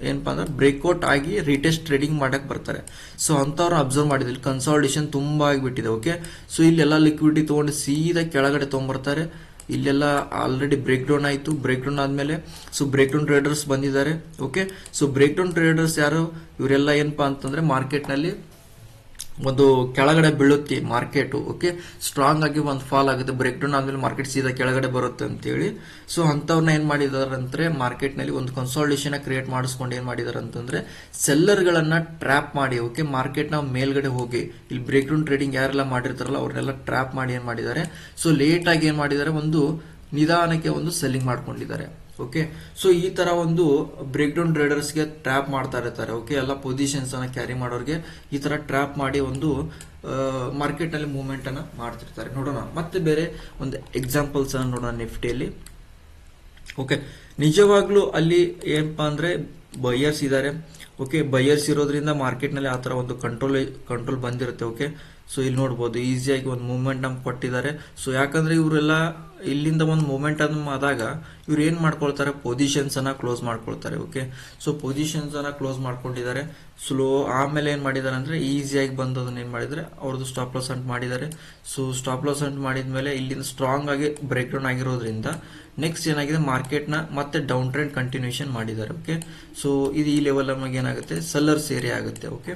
ಏನಪ್ಪಾ ಅಂದ್ರೆ ಬ್ರೇಕ್ಔಟ್ ಆಗಿ ರೀಟೆಸ್ಟ್ ಟ್ರೇಡಿಂಗ್ ಮಾಡಕ್ ಬರ್ತಾರೆ. ಸೊ ಅಂತವ್ರನ್ನ ಅಬ್ಸರ್ವ್ ಮಾಡಿದ್ರೆ ಕನ್ಸಾಲಿಡೇಷನ್ ತುಂಬಾ ಆಗಿಬಿಟ್ಟಿದೆ. ಓಕೆ, ಸೊ ಇಲ್ಲೆಲ್ಲ ಲಿಕ್ವಿಡಿಟಿ ತಗೊಂಡು ಸೀದಾ ಕೆಳಗಡೆ ತಗೊಂಡ್ಬರ್ತಾರೆ. ಇಲ್ಲೆಲ್ಲ ಆಲ್ರೆಡಿ ಬ್ರೇಕ್ ಡೌನ್ ಆಯ್ತು. ಬ್ರೇಕ್ ಡೌನ್ ಆದ್ಮೇಲೆ ಸೊ ಬ್ರೇಕ್ ಡೌನ್ ಟ್ರೇಡರ್ಸ್ ಬಂದಿದ್ದಾರೆ. Okay, so break down traders ಯಾರು, ಇವರೆಲ್ಲ ಏನಪ್ಪಾ ಅಂತಂದ್ರೆ, ಮಾರ್ಕೆಟ್ ನಲ್ಲಿ ಒಂದು ಕೆಳಗಡೆ ಬೀಳುತ್ತೆ ಮಾರ್ಕೆಟ್. ಓಕೆ, ಸ್ಟ್ರಾಂಗ್ ಆಗಿ ಒಂದು ಫಾಲ್ ಆಗುತ್ತೆ. ಬ್ರೇಕ್ ಡೌನ್ ಆದ್ಮೇಲೆ ಮಾರ್ಕೆಟ್ ಸೀದಾ ಕೆಳಗಡೆ ಬರುತ್ತೆ ಅಂತೇಳಿ. ಸೊ ಅಂತವ್ರನ್ನ ಏನ್ ಮಾಡಿದಾರೆ ಅಂದ್ರೆ, ಮಾರ್ಕೆಟ್ ನಲ್ಲಿ ಒಂದು ಕನ್ಸಾಲಿಡೇಷನ್ ಕ್ರಿಯೇಟ್ ಮಾಡಿಸ್ಕೊಂಡು ಏನ್ ಮಾಡಿದಾರೆ ಅಂತಂದ್ರೆ, ಸೆಲ್ಲರ್ ಗಳನ್ನ ಟ್ರ್ಯಾಪ್ ಮಾಡಿ. ಓಕೆ, ಮಾರ್ಕೆಟ್ ನ ಮೇಲ್ಗಡೆ ಹೋಗಿ ಇಲ್ಲಿ ಬ್ರೇಕ್ ಡೌನ್ ಟ್ರೇಡಿಂಗ್ ಯಾರೆಲ್ಲ ಮಾಡಿರ್ತಾರಲ್ಲ ಅವ್ರನ್ನೆಲ್ಲ ಟ್ರ್ಯಾಪ್ ಮಾಡಿ ಏನ್ ಮಾಡಿದ್ದಾರೆ, ಸೊ ಲೇಟ್ ಆಗಿ ಏನ್ ಮಾಡಿದ್ದಾರೆ, ಒಂದು ನಿಧಾನಕ್ಕೆ ಒಂದು ಸೆಲ್ಲಿಂಗ್ ಮಾಡ್ಕೊಂಡಿದ್ದಾರೆ. ಓಕೆ, ಸೊ ಈ ತರ ಒಂದು ಬ್ರೇಕ್ ಡೌನ್ ಟ್ರೇಡರ್ಸ್ಗೆ ಟ್ರ್ಯಾಪ್ ಮಾಡ್ತಾ ಇರ್ತಾರೆ. ಓಕೆ, ಎಲ್ಲ ಪೊಸಿಷನ್ಸ್ ಅನ್ನ ಕ್ಯಾರಿ ಮಾಡೋರಿಗೆ ಈ ತರ ಟ್ರ್ಯಾಪ್ ಮಾಡಿ ಒಂದು ಮಾರ್ಕೆಟ್ ನಲ್ಲಿ ಮೂವ್ಮೆಂಟ್ ಅನ್ನ ಮಾಡ್ತಿರ್ತಾರೆ. ನೋಡೋಣ ಮತ್ತೆ ಬೇರೆ ಒಂದು ಎಕ್ಸಾಂಪಲ್ಸ್ ಅನ್ನ ನೋಡೋಣ ನಿಫ್ಟಿಯಲ್ಲಿ. ಓಕೆ, ನಿಜವಾಗ್ಲೂ ಅಲ್ಲಿ ಏನಪ್ಪಾ ಅಂದ್ರೆ ಬೈಯರ್ಸ್ ಇದ್ದಾರೆ. ಓಕೆ, ಬೈಯರ್ಸ್ ಇರೋದ್ರಿಂದ ಮಾರ್ಕೆಟ್ ನಲ್ಲಿ ಆ ತರ ಒಂದು ಕಂಟ್ರೋಲ್ ಬಂದಿರುತ್ತೆ. ಓಕೆ, ಸೊ ಇಲ್ಲಿ ನೋಡ್ಬೋದು ಈಸಿಯಾಗಿ ಒಂದು ಮೂವ್ಮೆಂಟ್ ಕೊಟ್ಟಿದ್ದಾರೆ. ಸೊ ಯಾಕಂದ್ರೆ ಇವರೆಲ್ಲ ಇಲ್ಲಿಂದ ಒಂದು ಮೂಮೆಂಟಮ್ ಆದಾಗ ಇವ್ರು ಏನ್ ಮಾಡ್ಕೊಳ್ತಾರೆ, ಪೊಸಿಷನ್ಸ್ ಅನ್ನ ಕ್ಲೋಸ್ ಮಾಡ್ಕೊಳ್ತಾರೆ. ಓಕೆ, ಸೊ ಪೊಸಿಷನ್ಸ್ ಅನ್ನ ಕ್ಲೋಸ್ ಮಾಡ್ಕೊಂಡಿದ್ದಾರೆ. ಸ್ಲೋ ಆಮೇಲೆ ಏನ್ ಮಾಡಿದ್ದಾರೆ ಅಂದ್ರೆ, ಈಸಿಯಾಗಿ ಬಂದು ಅದನ್ನ ಏನ್ ಮಾಡಿದ್ರೆ, ಅವ್ರದ್ದು ಸ್ಟಾಪ್ ಲಾಸ್ ಅಂಟ್ ಮಾಡಿದ್ದಾರೆ. ಸೊ ಸ್ಟಾಪ್ ಲಾಸ್ ಅಂಟ್ ಮಾಡಿದ್ಮೇಲೆ ಇಲ್ಲಿಂದ ಸ್ಟ್ರಾಂಗ್ ಆಗಿ ಬ್ರೇಕ್ ಡೌನ್ ಆಗಿರೋದ್ರಿಂದ ನೆಕ್ಸ್ಟ್ ಏನಾಗಿದೆ, ಮಾರ್ಕೆಟ್ ನ ಮತ್ತೆ ಡೌನ್ ಟ್ರೆಂಡ್ ಕಂಟಿನ್ಯೂಷನ್ ಮಾಡಿದ್ದಾರೆ. ಓಕೆ, ಸೊ ಇದು ಈ ಲೆವೆಲ್ ನಮಗೆ ಏನಾಗುತ್ತೆ, ಸೆಲ್ಲರ್ಸ್ ಏರಿಯಾ ಆಗುತ್ತೆ. ಓಕೆ,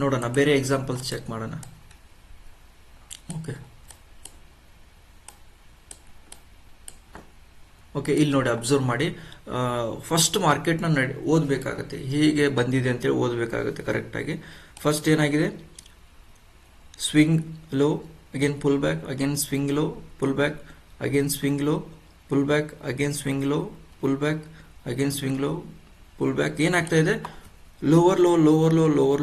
ನೋಡೋಣ ಬೇರೆ ಎಕ್ಸಾಂಪಲ್ಸ್ ಚೆಕ್ ಮಾಡೋಣ. ಓಕೆ, ಇಲ್ಲಿ ನೋಡಿ ಅಬ್ಸರ್ವ್ ಮಾಡಿ. ಫಸ್ಟ್ ಮಾರ್ಕೆಟ್ ನ ಓದಬೇಕಾಗತ್ತೆ, ಹೇಗೆ ಬಂದಿದೆ ಅಂತೇಳಿ ಓದಬೇಕಾಗುತ್ತೆ ಕರೆಕ್ಟ್ ಆಗಿ. ಫಸ್ಟ್ ಏನಾಗಿದೆ, swing low, again pull back, again swing low, full back, again swing low, full back, again swing low, full back, again swing low, pull back. ಏನಾಗ್ತಾ ಇದೆ, ಲೋವರ್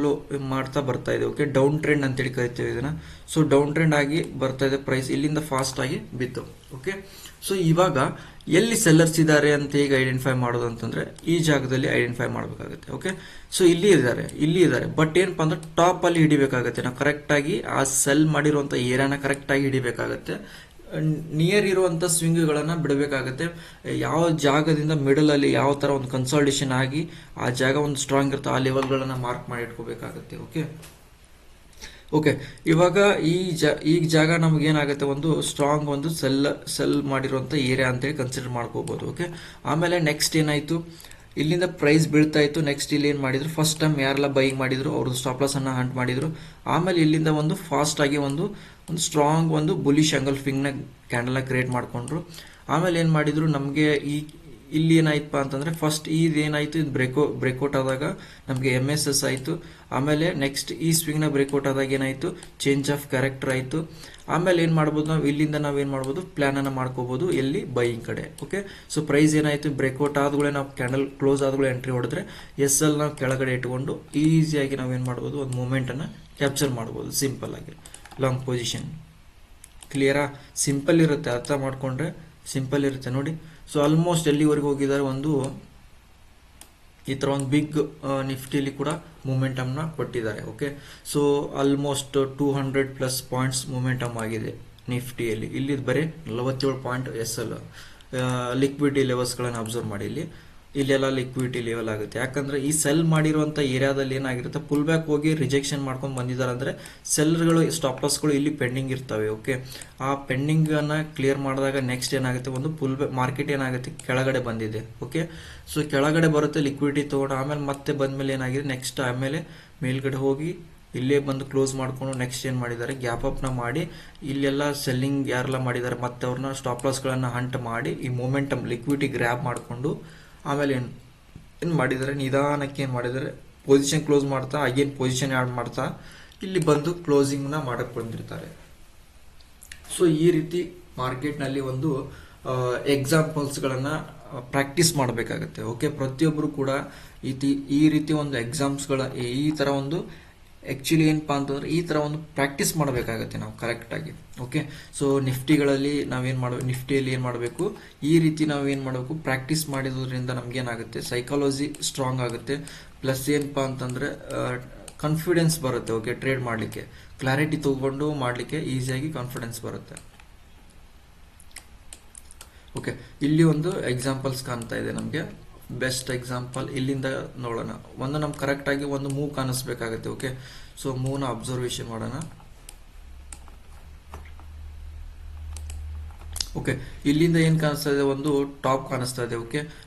ಲೋ ಮಾಡ್ತಾ ಬರ್ತಾ ಇದೆ. ಓಕೆ, ಡೌನ್ ಟ್ರೆಂಡ್ ಅಂತೇಳಿ ಕರಿತೇವೆ ಇದನ್ನ. So down trend ಆಗಿ ಬರ್ತಾ ಇದೆ ಪ್ರೈಸ್, ಇಲ್ಲಿಂದ ಫಾಸ್ಟ್ ಆಗಿ ಬಿತ್ತು. ಓಕೆ, ಸೊ ಇವಾಗ ಎಲ್ಲಿ ಸೆಲ್ಲರ್ಸ್ ಇದ್ದಾರೆ ಅಂತ ಹೇಗೆ ಐಡೆಂಟಿಫೈ ಮಾಡೋದು ಅಂತಂದ್ರೆ, ಈ ಜಾಗದಲ್ಲಿ ಐಡೆಂಟಿಫೈ ಮಾಡಬೇಕಾಗುತ್ತೆ. ಓಕೆ, ಸೊ ಇಲ್ಲಿ ಇದ್ದಾರೆ ಬಟ್ ಏನಪ್ಪಾ ಅಂದ್ರೆ ಟಾಪ್ ಅಲ್ಲಿ ಹಿಡಿಬೇಕಾಗತ್ತೆ. ನಾವು ಕರೆಕ್ಟ್ ಆಗಿ ಆ ಸೆಲ್ ಮಾಡಿರುವಂತ ಏರಿಯಾನ ಕರೆಕ್ಟ್ ಆಗಿ ಹಿಡಿಬೇಕಾಗತ್ತೆ. ನಿಯರ್ ಇರುವಂತ ಸ್ವಿಂಗ್ ಗಳನ್ನ ಬಿಡಬೇಕಾಗತ್ತೆ. ಯಾವ ಜಾಗದಿಂದ ಮಿಡಲ್ ಅಲ್ಲಿ ಯಾವ ತರ ಒಂದು ಕನ್ಸಾಲಿಡೇಷನ್ ಆಗಿ ಆ ಜಾಗ ಒಂದು ಸ್ಟ್ರಾಂಗ್ ಇರುತ್ತೆ, ಆ ಲೆವೆಲ್ ಗಳನ್ನ ಮಾರ್ಕ್ ಮಾಡಿ ಇಟ್ಕೋಬೇಕಾಗತ್ತೆ. ಓಕೆ, ಇವಾಗ ಈ ಜಾಗ ನಮ್ಗೆ ಏನಾಗುತ್ತೆ, ಒಂದು ಸ್ಟ್ರಾಂಗ್ ಒಂದು ಸೆಲ್ ಮಾಡಿರುವಂತ ಏರಿಯಾ ಅಂತೇಳಿ ಕನ್ಸಿಡರ್ ಮಾಡ್ಕೋಬಹುದು. ಓಕೆ, ಆಮೇಲೆ ನೆಕ್ಸ್ಟ್ ಏನಾಯ್ತು, ಇಲ್ಲಿಂದ ಪ್ರೈಸ್ ಬೀಳ್ತಾ ಇತ್ತು. ನೆಕ್ಸ್ಟ್ ಇಲ್ಲಿ ಏನ್ ಮಾಡಿದ್ರು, ಫಸ್ಟ್ ಟೈಮ್ ಯಾರೆಲ್ಲ ಬೈಯಿಂಗ್ ಮಾಡಿದ್ರು ಅವ್ರದ್ದು ಸ್ಟಾಪ್ ಲಾಸ್ ಅನ್ನ ಹಂಟ್ ಮಾಡಿದ್ರು. ಆಮೇಲೆ ಇಲ್ಲಿಂದ ಒಂದು ಫಾಸ್ಟ್ ಆಗಿ ಒಂದು ಸ್ಟ್ರಾಂಗ್ ಒಂದು ಬುಲಿಶ್ ಆಂಗಲ್ ಫಿಂಗ್ ನ ಕ್ಯಾಂಡಲ್ ನ ಕ್ರಿಯೇಟ್ ಮಾಡ್ಕೊಂಡ್ರು. ಆಮೇಲೆ ಏನ್ ಮಾಡಿದ್ರು, ನಮ್ಗೆ ಇಲ್ಲಿ ಏನಾಯ್ತಪ್ಪ ಅಂತಂದ್ರೆ, ಫಸ್ಟ್ ಇದೇನಾಯ್ತು, ಇದು ಬ್ರೇಕ್ಔಟ್ ಆದಾಗ ನಮ್ಗೆ MSS ಆಯ್ತು. ಆಮೇಲೆ ನೆಕ್ಸ್ಟ್ ಈ ಸ್ವಿಂಗ್ ನ ಬ್ರೇಕ್ಔಟ್ ಆದಾಗ ಏನಾಯ್ತು, ಚೇಂಜ್ ಆಫ್ ಕ್ಯಾರೆಕ್ಟರ್ ಆಯ್ತು. ಆಮೇಲೆ ಏನ್ ಮಾಡ್ಬೋದು, ನಾವು ಇಲ್ಲಿಂದ ನಾವೇನ್ ಮಾಡ್ಬೋದು, ಪ್ಲಾನ್ ಅನ್ನ ಮಾಡ್ಕೋಬಹುದು ಎಲ್ಲಿ, ಬೈಯಿಂಗ್ ಕಡೆ. ಓಕೆ, ಸೊ ಪ್ರೈಸ್ ಏನಾಯ್ತು, ಬ್ರೇಕ್ಔಟ್ ಆದ್ಗಳೇ ನಾವು ಕ್ಯಾಂಡಲ್ ಕ್ಲೋಸ್ ಆದ್ಗಳೇ ಎಂಟ್ರಿ ಹೊಡೆದ್ರೆ SL ನಾವು ಕೆಳಗಡೆ ಇಟ್ಕೊಂಡು ಈಸಿಯಾಗಿ ನಾವೇನ್ ಮಾಡ್ಬೋದು, ಒಂದು ಮೂಮೆಂಟ್ ಅನ್ನ ಕ್ಯಾಪ್ಚರ್ ಮಾಡ್ಬೋದು ಸಿಂಪಲ್ ಆಗಿ. ಲಾಂಗ್ ಪೊಸಿಷನ್ ಕ್ಲಿಯರಾ, ಸಿಂಪಲ್ ಇರುತ್ತೆ, ಅರ್ಥ ಮಾಡ್ಕೊಂಡ್ರೆ ಸಿಂಪಲ್ ಇರುತ್ತೆ ನೋಡಿ. ಸೊ ಆಲ್ಮೋಸ್ಟ್ ಎಲ್ಲಿವರೆಗೂ ಹೋಗಿದ್ದಾರೆ, ಒಂದು ಈ ಥರ ಒಂದು ಬಿಗ್ ನಿಫ್ಟಿಲಿ ಕೂಡ ಮೂಮೆಂಟಮ್ನ ಕೊಟ್ಟಿದ್ದಾರೆ. Okay, so almost 200+ points momentum ಆಗಿದೆ ನಿಫ್ಟಿಯಲ್ಲಿ. ಇಲ್ಲಿ ಬರೀ 47 ಪಾಯಿಂಟ್ SL ಲಿಕ್ವಿಡಿಟಿ ಲೆವೆಲ್ಸ್ಗಳನ್ನು ಅಬ್ಸರ್ವ್ ಮಾಡಿ. ಇಲ್ಲೆಲ್ಲ ಲಿಕ್ವಿಡಿಟಿ ಲೆವೆಲ್ ಆಗುತ್ತೆ. ಯಾಕಂದ್ರೆ ಈ ಸೆಲ್ ಮಾಡಿರುವಂಥ ಏರಿಯಾದಲ್ಲಿ ಏನಾಗಿರುತ್ತೆ, ಪುಲ್ ಬ್ಯಾಕ್ ಹೋಗಿ ರಿಜೆಕ್ಷನ್ ಮಾಡ್ಕೊಂಡು ಬಂದಿದ್ದಾರೆ ಅಂದರೆ ಸೆಲ್ಗಳು ಸ್ಟಾಪ್ ಲಾಸ್ಗಳು ಇಲ್ಲಿ ಪೆಂಡಿಂಗ್ ಇರ್ತವೆ. ಓಕೆ, ಆ ಪೆಂಡಿಂಗನ್ನು ಕ್ಲಿಯರ್ ಮಾಡಿದಾಗ ನೆಕ್ಸ್ಟ್ ಏನಾಗುತ್ತೆ, ಒಂದು ಪುಲ್ ಬ್ಯಾಕ್ ಮಾರ್ಕೆಟ್ ಏನಾಗುತ್ತೆ ಕೆಳಗಡೆ ಬಂದಿದೆ. ಓಕೆ, ಸೊ ಕೆಳಗಡೆ ಬರುತ್ತೆ ಲಿಕ್ವಿಡಿಟಿ ತೊಗೊಂಡು, ಆಮೇಲೆ ಮತ್ತೆ ಬಂದಮೇಲೆ ಏನಾಗಿದೆ ನೆಕ್ಸ್ಟ್ ಆಮೇಲೆ ಮೇಲ್ಗಡೆ ಹೋಗಿ ಇಲ್ಲೇ ಬಂದು ಕ್ಲೋಸ್ ಮಾಡಿಕೊಂಡು ನೆಕ್ಸ್ಟ್ ಏನು ಮಾಡಿದ್ದಾರೆ, ಗ್ಯಾಪ್ ಅಪ್ನ ಮಾಡಿ ಇಲ್ಲೆಲ್ಲ ಸೆಲ್ಲಿಂಗ್ ಯಾರೆಲ್ಲ ಮಾಡಿದ್ದಾರೆ ಮತ್ತೆ ಅವ್ರನ್ನ ಸ್ಟಾಪ್ ಲಾಸ್ಗಳನ್ನು ಹಂಟ್ ಮಾಡಿ ಈ ಮೊಮೆಂಟಮ್ ಲಿಕ್ವಿಡಿಟಿ ಗ್ರ್ಯಾಬ್ ಮಾಡಿಕೊಂಡು ಆಮೇಲೆ ಏನು ಮಾಡಿದ್ದಾರೆ, ನಿಧಾನಕ್ಕೆ ಏನು ಮಾಡಿದ್ದಾರೆ, ಪೊಸಿಷನ್ ಕ್ಲೋಸ್ ಮಾಡ್ತಾ ಅಗೇನ್ ಪೊಸಿಷನ್ ಆ್ಯಡ್ ಮಾಡ್ತಾ ಇಲ್ಲಿ ಬಂದು ಕ್ಲೋಸಿಂಗ್ನ ಮಾಡಕ್ಕೆ ಬಂದಿರ್ತಾರೆ. ಸೊ ಈ ರೀತಿ ಮಾರ್ಕೆಟ್ನಲ್ಲಿ ಒಂದು ಎಕ್ಸಾಂಪಲ್ಸ್ಗಳನ್ನು ಪ್ರಾಕ್ಟೀಸ್ ಮಾಡಬೇಕಾಗತ್ತೆ. ಓಕೆ, ಪ್ರತಿಯೊಬ್ಬರು ಕೂಡ ಈ ರೀತಿ ಒಂದು ಎಕ್ಸಾಮ್ಸ್ಗಳ ಈ ಥರ ಒಂದು ಆ್ಯಕ್ಚುಲಿ ಏನಪ್ಪಾ ಅಂತಂದ್ರೆ ಈ ಥರ ಒಂದು ಪ್ರಾಕ್ಟೀಸ್ ಮಾಡಬೇಕಾಗತ್ತೆ ನಾವು ಕರೆಕ್ಟಾಗಿ. ಓಕೆ, ಸೊ ನಿಫ್ಟಿಗಳಲ್ಲಿ ನಾವೇನು ಮಾಡಬೇಕು, ನಿಫ್ಟಿಯಲ್ಲಿ ಏನು ಮಾಡಬೇಕು, ಈ ರೀತಿ ನಾವೇನು ಮಾಡಬೇಕು, ಪ್ರಾಕ್ಟೀಸ್ ಮಾಡಿದ್ರಿಂದ ನಮಗೇನಾಗುತ್ತೆ, ಸೈಕಾಲಜಿ ಸ್ಟ್ರಾಂಗ್ ಆಗುತ್ತೆ. ಪ್ಲಸ್ ಏನಪ್ಪಾ ಅಂತಂದರೆ ಕಾನ್ಫಿಡೆನ್ಸ್ ಬರುತ್ತೆ. ಓಕೆ, ಟ್ರೇಡ್ ಮಾಡಲಿಕ್ಕೆ ಕ್ಲಾರಿಟಿ ತಗೊಂಡು ಮಾಡಲಿಕ್ಕೆ ಈಸಿಯಾಗಿ ಕಾನ್ಫಿಡೆನ್ಸ್ ಬರುತ್ತೆ. ಓಕೆ, ಇಲ್ಲಿ ಒಂದು ಎಕ್ಸಾಂಪಲ್ಸ್ ಕಾಣ್ತಾ ಇದೆ ನಮಗೆ. ಬೆಸ್ಟ್ ಎಕ್ಸಾಂಪಲ್ ಇಲ್ಲಿಂದ ನೋಡೋಣ. ಒಂದು ನಮ್ಗೆ ಕರೆಕ್ಟಾಗಿ ಒಂದು ಮೂವ್ ಕಾಣಿಸ್ಬೇಕಾಗತ್ತೆ. ಓಕೆ, ಸೊ ಮೂವ್ನ ಅಬ್ಸರ್ವೇಷನ್ ಮಾಡೋಣ. ಓಕೆ, ಇಲ್ಲಿಂದ ಏನು ಕಾಣಿಸ್ತಾ ಇದೆ, ಒಂದು ಟಾಪ್ ಕಾಣಿಸ್ತಾ ಇದೆ. ಓಕೆ,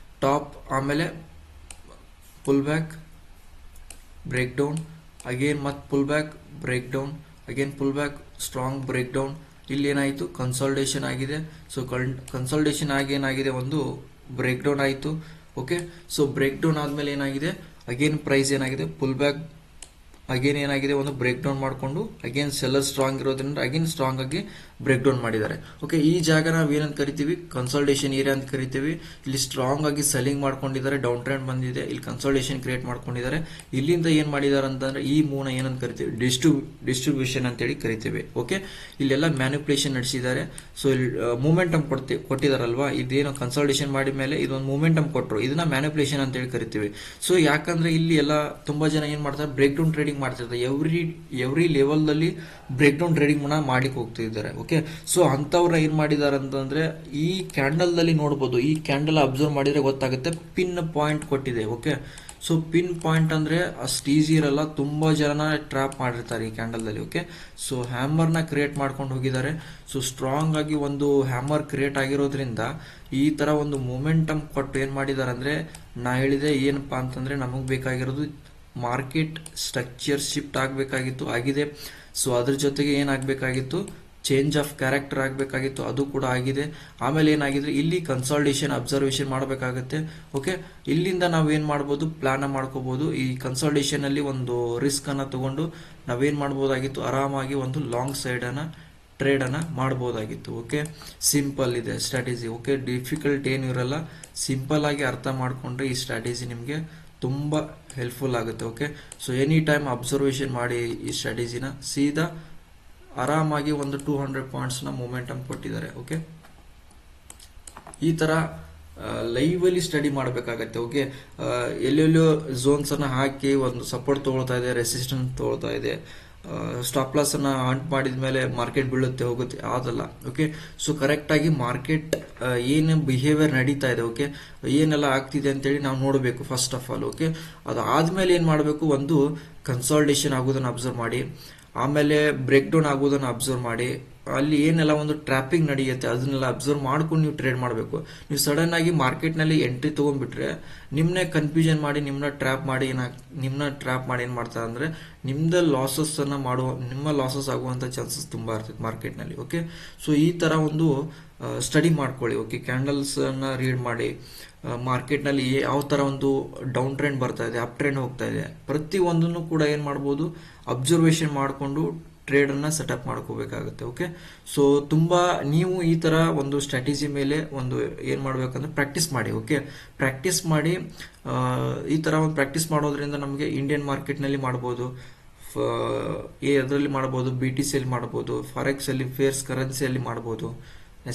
ಟಾಪ್, ಆಮೇಲೆ pull back, break down, again ಮತ್ತೆ pull back, break down, again pull back, strong break down. ಇಲ್ಲಿ ಏನಾಯಿತು, ಕನ್ಸಾಲ್ಟೇಷನ್ ಆಗಿದೆ. ಸೊ ಕನ್ಸಾಲ್ಟೇಷನ್ ಆಗಿ ಏನಾಗಿದೆ, ಒಂದು ಬ್ರೇಕ್ ಡೌನ್ ಆಯಿತು. ಓಕೆ, ಸೊ ಬ್ರೇಕ್ ಡೌನ್ ಆದಮೇಲೆ ಏನಾಗಿದೆ, ಅಗೇನ್ ಪ್ರೈಸ್ ಏನಾಗಿದೆ, ಪುಲ್ ಬ್ಯಾಕ್, ಅಗೇನ್ ಏನಾಗಿದೆ, ಒಂದು ಬ್ರೇಕ್ ಡೌನ್ ಮಾಡಿಕೊಂಡು ಅಗೇನ್ ಸೆಲ್ಲರ್ ಸ್ಟ್ರಾಂಗ್ ಇರೋದ್ರಿಂದ ಅಗೇನ್ ಸ್ಟ್ರಾಂಗ್ ಆಗಿ ಬ್ರೇಕ್ ಡೌನ್ ಮಾಡಿದ್ದಾರೆ. ಓಕೆ, ಈ ಜಾಗ ನಾವು ಏನಂತ ಕರಿತೀವಿ, ಕನ್ಸಾಲ್ಟೇಷನ್ ಏರಿಯಾ ಅಂತ ಕರಿತೀವಿ. ಇಲ್ಲಿ ಸ್ಟ್ರಾಂಗ್ ಆಗಿ ಸೆಲ್ಲಿಂಗ್ ಮಾಡ್ಕೊಂಡಿದ್ದಾರೆ, ಡೌನ್ ಟ್ರೆಂಡ್ ಬಂದಿದೆ, ಇಲ್ಲಿ ಕನ್ಸಾಲ್ಟೇಷನ್ ಕ್ರಿಯೇಟ್ ಮಾಡ್ಕೊಂಡಿದ್ದಾರೆ. ಇಲ್ಲಿಂದ ಏನು ಮಾಡಿದ್ದಾರೆ ಅಂತಂದ್ರೆ ಈ ಮೂವ್ನ ಏನಂತ ಕರಿತೀವಿ, ಡಿಸ್ಟ್ರಿಬ್ಯೂಷನ್ ಅಂತೇಳಿ ಕರಿತೀವಿ. ಓಕೆ, ಇಲ್ಲೆಲ್ಲ ಮ್ಯಾನಿಪುಲೇಷನ್ ನಡೆಸಿದ್ದಾರೆ. ಸೊ ಇಲ್ಲಿ ಮೂಮೆಂಟಮ್ ಕೊಟ್ಟಿದಾರಲ್ವಾ, ಇದೇನು ಕನ್ಸಾಲ್ಟೇಷನ್ ಮಾಡಿದ ಮೇಲೆ ಇದೊಂದು ಮೂಮೆಂಟಮ್ ಕೊಟ್ಟರು, ಇದನ್ನ ಮ್ಯಾನಿಪುಲೇಷನ್ ಅಂತೇಳಿ ಕರಿತೀವಿ. ಸೊ ಯಾಕಂದ್ರೆ ಇಲ್ಲಿ ಎಲ್ಲ ತುಂಬಾ ಜನ ಏನ್ ಮಾಡ್ತಾರೆ, ಬ್ರೇಕ್ ಡೌನ್ ಟ್ರೇಡಿಂಗ್ ಮಾಡ್ತಿರ್ತಾರೆ. ಎವ್ರಿ ಲೆವೆಲ್ದಲ್ಲಿ ಬ್ರೇಕ್ ಡೌನ್ ಟ್ರೇಡಿಂಗ್ ಮಾಡ್ಲಿಕ್ಕೆ ಹೋಗ್ತಿದ್ದಾರೆ. ಓಕೆ, ಸೊ ಅಂಥವ್ರ ಏನ್ ಮಾಡಿದ್ದಾರೆ ಅಂತಂದ್ರೆ ಈ ಕ್ಯಾಂಡಲ್ದಲ್ಲಿ ನೋಡ್ಬೋದು, ಈ ಕ್ಯಾಂಡಲ್ ಅಬ್ಸರ್ವ್ ಮಾಡಿದ್ರೆ ಗೊತ್ತಾಗುತ್ತೆ, ಪಿನ್ ಪಾಯಿಂಟ್ ಕೊಟ್ಟಿದೆ. ಓಕೆ, ಸೊ ಪಿನ್ ಪಾಯಿಂಟ್ ಅಂದ್ರೆ ಅಷ್ಟು ಈಸಿ ಇರಲ್ಲ, ತುಂಬಾ ಜನ ಟ್ರ್ಯಾಪ್ ಮಾಡಿರ್ತಾರೆ ಈ ಕ್ಯಾಂಡಲ್ದಲ್ಲಿ. ಓಕೆ, ಸೊ ಹ್ಯಾಮರ್ನ ಕ್ರಿಯೇಟ್ ಮಾಡ್ಕೊಂಡು ಹೋಗಿದ್ದಾರೆ. ಸೊ ಸ್ಟ್ರಾಂಗ್ ಆಗಿ ಒಂದು ಹ್ಯಾಮರ್ ಕ್ರಿಯೇಟ್ ಆಗಿರೋದ್ರಿಂದ ಈ ತರ ಒಂದು ಮೊಮೆಂಟಮ್ ಕೊಟ್ಟು ಏನ್ ಮಾಡಿದ್ದಾರೆ ಅಂದ್ರೆ, ನಾ ಹೇಳಿದೆ ಏನಪ್ಪಾ ಅಂತಂದ್ರೆ ನಮಗ್ ಬೇಕಾಗಿರೋದು ಮಾರ್ಕೆಟ್ ಸ್ಟ್ರಕ್ಚರ್ ಶಿಫ್ಟ್ ಆಗಬೇಕಾಗಿತ್ತು, ಆಗಿದೆ. ಸೊ ಅದ್ರ ಜೊತೆಗೆ ಏನಾಗಬೇಕಾಗಿತ್ತು, ಚೇಂಜ್ ಆಫ್ ಕ್ಯಾರೆಕ್ಟರ್ ಆಗಬೇಕಾಗಿತ್ತು, ಅದು ಕೂಡ ಆಗಿದೆ. ಆಮೇಲೆ ಏನಾಗಿದೆ, ಇಲ್ಲಿ ಕನ್ಸಾಲ್ಟೇಷನ್ ಅಬ್ಸರ್ವೇಷನ್ ಮಾಡಬೇಕಾಗುತ್ತೆ. ಓಕೆ, ಇಲ್ಲಿಂದ ನಾವು ಏನು ಮಾಡ್ಬೋದು, ಪ್ಲಾನ್ ಮಾಡ್ಕೋಬಹುದು. ಈ ಕನ್ಸಾಲ್ಟೇಷನ್ ಅಲ್ಲಿ ಒಂದು ರಿಸ್ಕ್ ಅನ್ನ ತಗೊಂಡು ನಾವೇನ್ ಮಾಡ್ಬೋದಾಗಿತ್ತು, ಆರಾಮಾಗಿ ಒಂದು ಲಾಂಗ್ ಸೈಡ್ ಅನ್ನ ಟ್ರೇಡ್ ಅನ್ನ ಮಾಡಬಹುದಾಗಿತ್ತು. ಓಕೆ, ಸಿಂಪಲ್ ಇದೆ ಸ್ಟ್ರಾಟಜಿ. ಓಕೆ, ಡಿಫಿಕಲ್ಟ್ ಏನು ಇರಲ್ಲ, ಸಿಂಪಲ್ ಆಗಿ ಅರ್ಥ ಮಾಡ್ಕೊಂಡ್ರೆ ಈ ಸ್ಟ್ರಾಟಜಿ ನಿಮಗೆ ತುಂಬಾ ಹೆಲ್ಪ್ಫುಲ್ ಆಗುತ್ತೆ. Okay, so any time observation ಮಾಡಿ ಈ ಸ್ಟ್ರಾಟಜಿನ, ಸೀದಾ ಆರಾಮಾಗಿ ಒಂದು 200 ಪಾಯಿಂಟ್ಸ್ನ ಮೊಮೆಂಟಮ್ ಕೊಟ್ಟಿದ್ದಾರೆ. ಓಕೆ, ಈ ತರ ಲೈವ್ ಅಲ್ಲಿ ಸ್ಟಡಿ ಮಾಡಬೇಕಾಗತ್ತೆ. ಓಕೆ, ಎಲ್ಲೆಲ್ಲೋ ಝೋನ್ಸ್ ಅನ್ನ ಹಾಕಿ ಒಂದು ಸಪೋರ್ಟ್ ತಗೊಳ್ತಾ ಇದೆ, ರೆಸಿಸ್ಟೆನ್ಸ್ ತಗೊಳ್ತಾ ಇದೆ, ಸ್ಟಾಪ್ ಲಾಸ್ ಅನ್ನ ಹಂಟ್ ಮಾಡಿದ ಮೇಲೆ ಮಾರ್ಕೆಟ್ ಬೀಳುತ್ತೆ ಹೋಗುತ್ತೆ, ಅದಲ್ಲ. ಓಕೆ, ಸೊ ಕರೆಕ್ಟ್ ಆಗಿ ಮಾರ್ಕೆಟ್ ಏನು ಬಿಹೇವಿಯರ್ ನಡೀತಾ ಇದೆ, ಓಕೆ, ಏನೆಲ್ಲ ಆಗ್ತಿದೆ ಅಂತೇಳಿ ನಾವು ನೋಡಬೇಕು ಫಸ್ಟ್ ಆಫ್ ಆಲ್. ಓಕೆ, ಅದಾದ್ಮೇಲೆ ಏನ್ ಮಾಡಬೇಕು, ಒಂದು ಕನ್ಸಾಲ್ಟೇಷನ್ ಆಗೋದನ್ನ ಅಬ್ಸರ್ವ್ ಮಾಡಿ, ಆಮೇಲೆ ಬ್ರೇಕ್ ಡೌನ್ ಆಗೋದನ್ನ ಅಬ್ಸರ್ವ್ ಮಾಡಿ, ಅಲ್ಲಿ ಏನೆಲ್ಲ ಒಂದು ಟ್ರ್ಯಾಪಿಂಗ್ ನಡೆಯುತ್ತೆ ಅದನ್ನೆಲ್ಲ ಅಬ್ಸರ್ವ್ ಮಾಡ್ಕೊಂಡು ನೀವು ಟ್ರೇಡ್ ಮಾಡಬೇಕು. ನೀವು ಸಡನ್ ಆಗಿ ಮಾರ್ಕೆಟ್ನಲ್ಲಿ ಎಂಟ್ರಿ ತೊಗೊಂಡ್ಬಿಟ್ರೆ ನಿಮ್ಮನ್ನೇ ಕನ್ಫ್ಯೂಷನ್ ಮಾಡಿ ನಿಮ್ಮನ್ನ ಟ್ರ್ಯಾಪ್ ಮಾಡಿ ಏನು ಮಾಡ್ತಾರೆ ಅಂದರೆ ನಿಮ್ಮ ಲಾಸಸ್ ಆಗುವಂಥ ಚಾನ್ಸಸ್ ತುಂಬ ಇರ್ತದೆ ಮಾರ್ಕೆಟ್ನಲ್ಲಿ. ಓಕೆ, ಸೊ ಈ ಥರ ಒಂದು ಸ್ಟಡಿ ಮಾಡ್ಕೊಳ್ಳಿ. ಓಕೆ, ಕ್ಯಾಂಡಲ್ಸನ್ನು ರೀಡ್ ಮಾಡಿ, ಮಾರ್ಕೆಟ್ನಲ್ಲಿ ಯಾವ ಥರ ಒಂದು ಡೌನ್ ಟ್ರೆಂಡ್ ಬರ್ತಾ ಇದೆ, ಅಪ್ ಟ್ರೆಂಡ್ ಹೋಗ್ತಾ ಇದೆ, ಪ್ರತಿಯೊಂದನ್ನು ಕೂಡ ಏನು ಮಾಡ್ಬೋದು, ಅಬ್ಸರ್ವೇಷನ್ ಮಾಡಿಕೊಂಡು ಟ್ರೇಡನ್ನು ಸೆಟಪ್ ಮಾಡ್ಕೋಬೇಕಾಗುತ್ತೆ. ಓಕೆ, ಸೊ ತುಂಬ ನೀವು ಈ ಥರ ಒಂದು ಸ್ಟ್ರಾಟಜಿ ಮೇಲೆ ಒಂದು ಏನು ಮಾಡಬೇಕಂದ್ರೆ ಪ್ರಾಕ್ಟೀಸ್ ಮಾಡಿ. ಓಕೆ, ಪ್ರಾಕ್ಟೀಸ್ ಮಾಡಿ, ಈ ಥರ ಒಂದು ಪ್ರಾಕ್ಟೀಸ್ ಮಾಡೋದ್ರಿಂದ ನಮಗೆ ಇಂಡಿಯನ್ ಮಾರ್ಕೆಟ್ನಲ್ಲಿ ಮಾಡ್ಬೋದು, ಅದರಲ್ಲಿ ಮಾಡ್ಬೋದು, BTCಯಲ್ಲಿ ಮಾಡ್ಬೋದು, ಫಾರೆಕ್ಸಲ್ಲಿ, ಫೇರ್ಸ್ ಕರೆನ್ಸಿಯಲ್ಲಿ ಮಾಡ್ಬೋದು,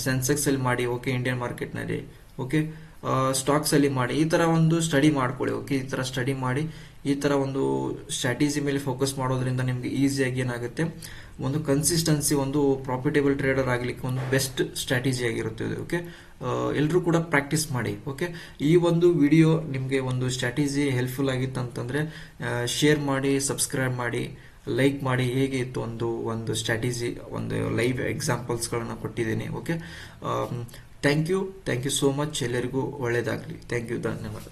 ಸೆನ್ಸೆಕ್ಸಲ್ಲಿ ಮಾಡಿ. ಓಕೆ, ಇಂಡಿಯನ್ ಮಾರ್ಕೆಟ್ನಲ್ಲಿ ಓಕೆ. ಸ್ಟಾಕ್ಸಲ್ಲಿ ಮಾಡಿ, ಈ ಥರ ಒಂದು ಸ್ಟಡಿ ಮಾಡ್ಕೊಳ್ಳಿ. ಓಕೆ, ಈ ಥರ ಸ್ಟಡಿ ಮಾಡಿ, ಈ ಥರ ಒಂದು ಸ್ಟ್ರಾಟಜಿ ಮೇಲೆ ಫೋಕಸ್ ಮಾಡೋದ್ರಿಂದ ನಿಮಗೆ ಈಸಿಯಾಗಿ ಏನಾಗುತ್ತೆ, ಒಂದು ಕನ್ಸಿಸ್ಟೆನ್ಸಿ, ಒಂದು ಪ್ರಾಫಿಟೇಬಲ್ ಟ್ರೇಡರ್ ಆಗಲಿಕ್ಕೆ ಒಂದು ಬೆಸ್ಟ್ ಸ್ಟ್ರಾಟಜಿ ಆಗಿರುತ್ತೆ ಇದು. ಓಕೆ, ಎಲ್ಲರೂ ಕೂಡ ಪ್ರಾಕ್ಟೀಸ್ ಮಾಡಿ. ಓಕೆ, ಈ ಒಂದು ವಿಡಿಯೋ ನಿಮಗೆ ಒಂದು ಸ್ಟ್ರಾಟಜಿ ಹೆಲ್ಪ್ಫುಲ್ ಆಗಿತ್ತು ಅಂತಂದರೆ ಶೇರ್ ಮಾಡಿ, ಸಬ್ಸ್ಕ್ರೈಬ್ ಮಾಡಿ, ಲೈಕ್ ಮಾಡಿ. ಹೇಗೆ ಇತ್ತು ಒಂದು ಸ್ಟ್ರಾಟಜಿ, ಒಂದು ಲೈವ್ ಎಕ್ಸಾಂಪಲ್ಸ್ಗಳನ್ನು ಕೊಟ್ಟಿದ್ದೀನಿ. Okay, thank you so much. ಎಲ್ಲರಿಗೂ ಒಳ್ಳೆಯದಾಗಲಿ. ಥ್ಯಾಂಕ್ ಯು, ಧನ್ಯವಾದ.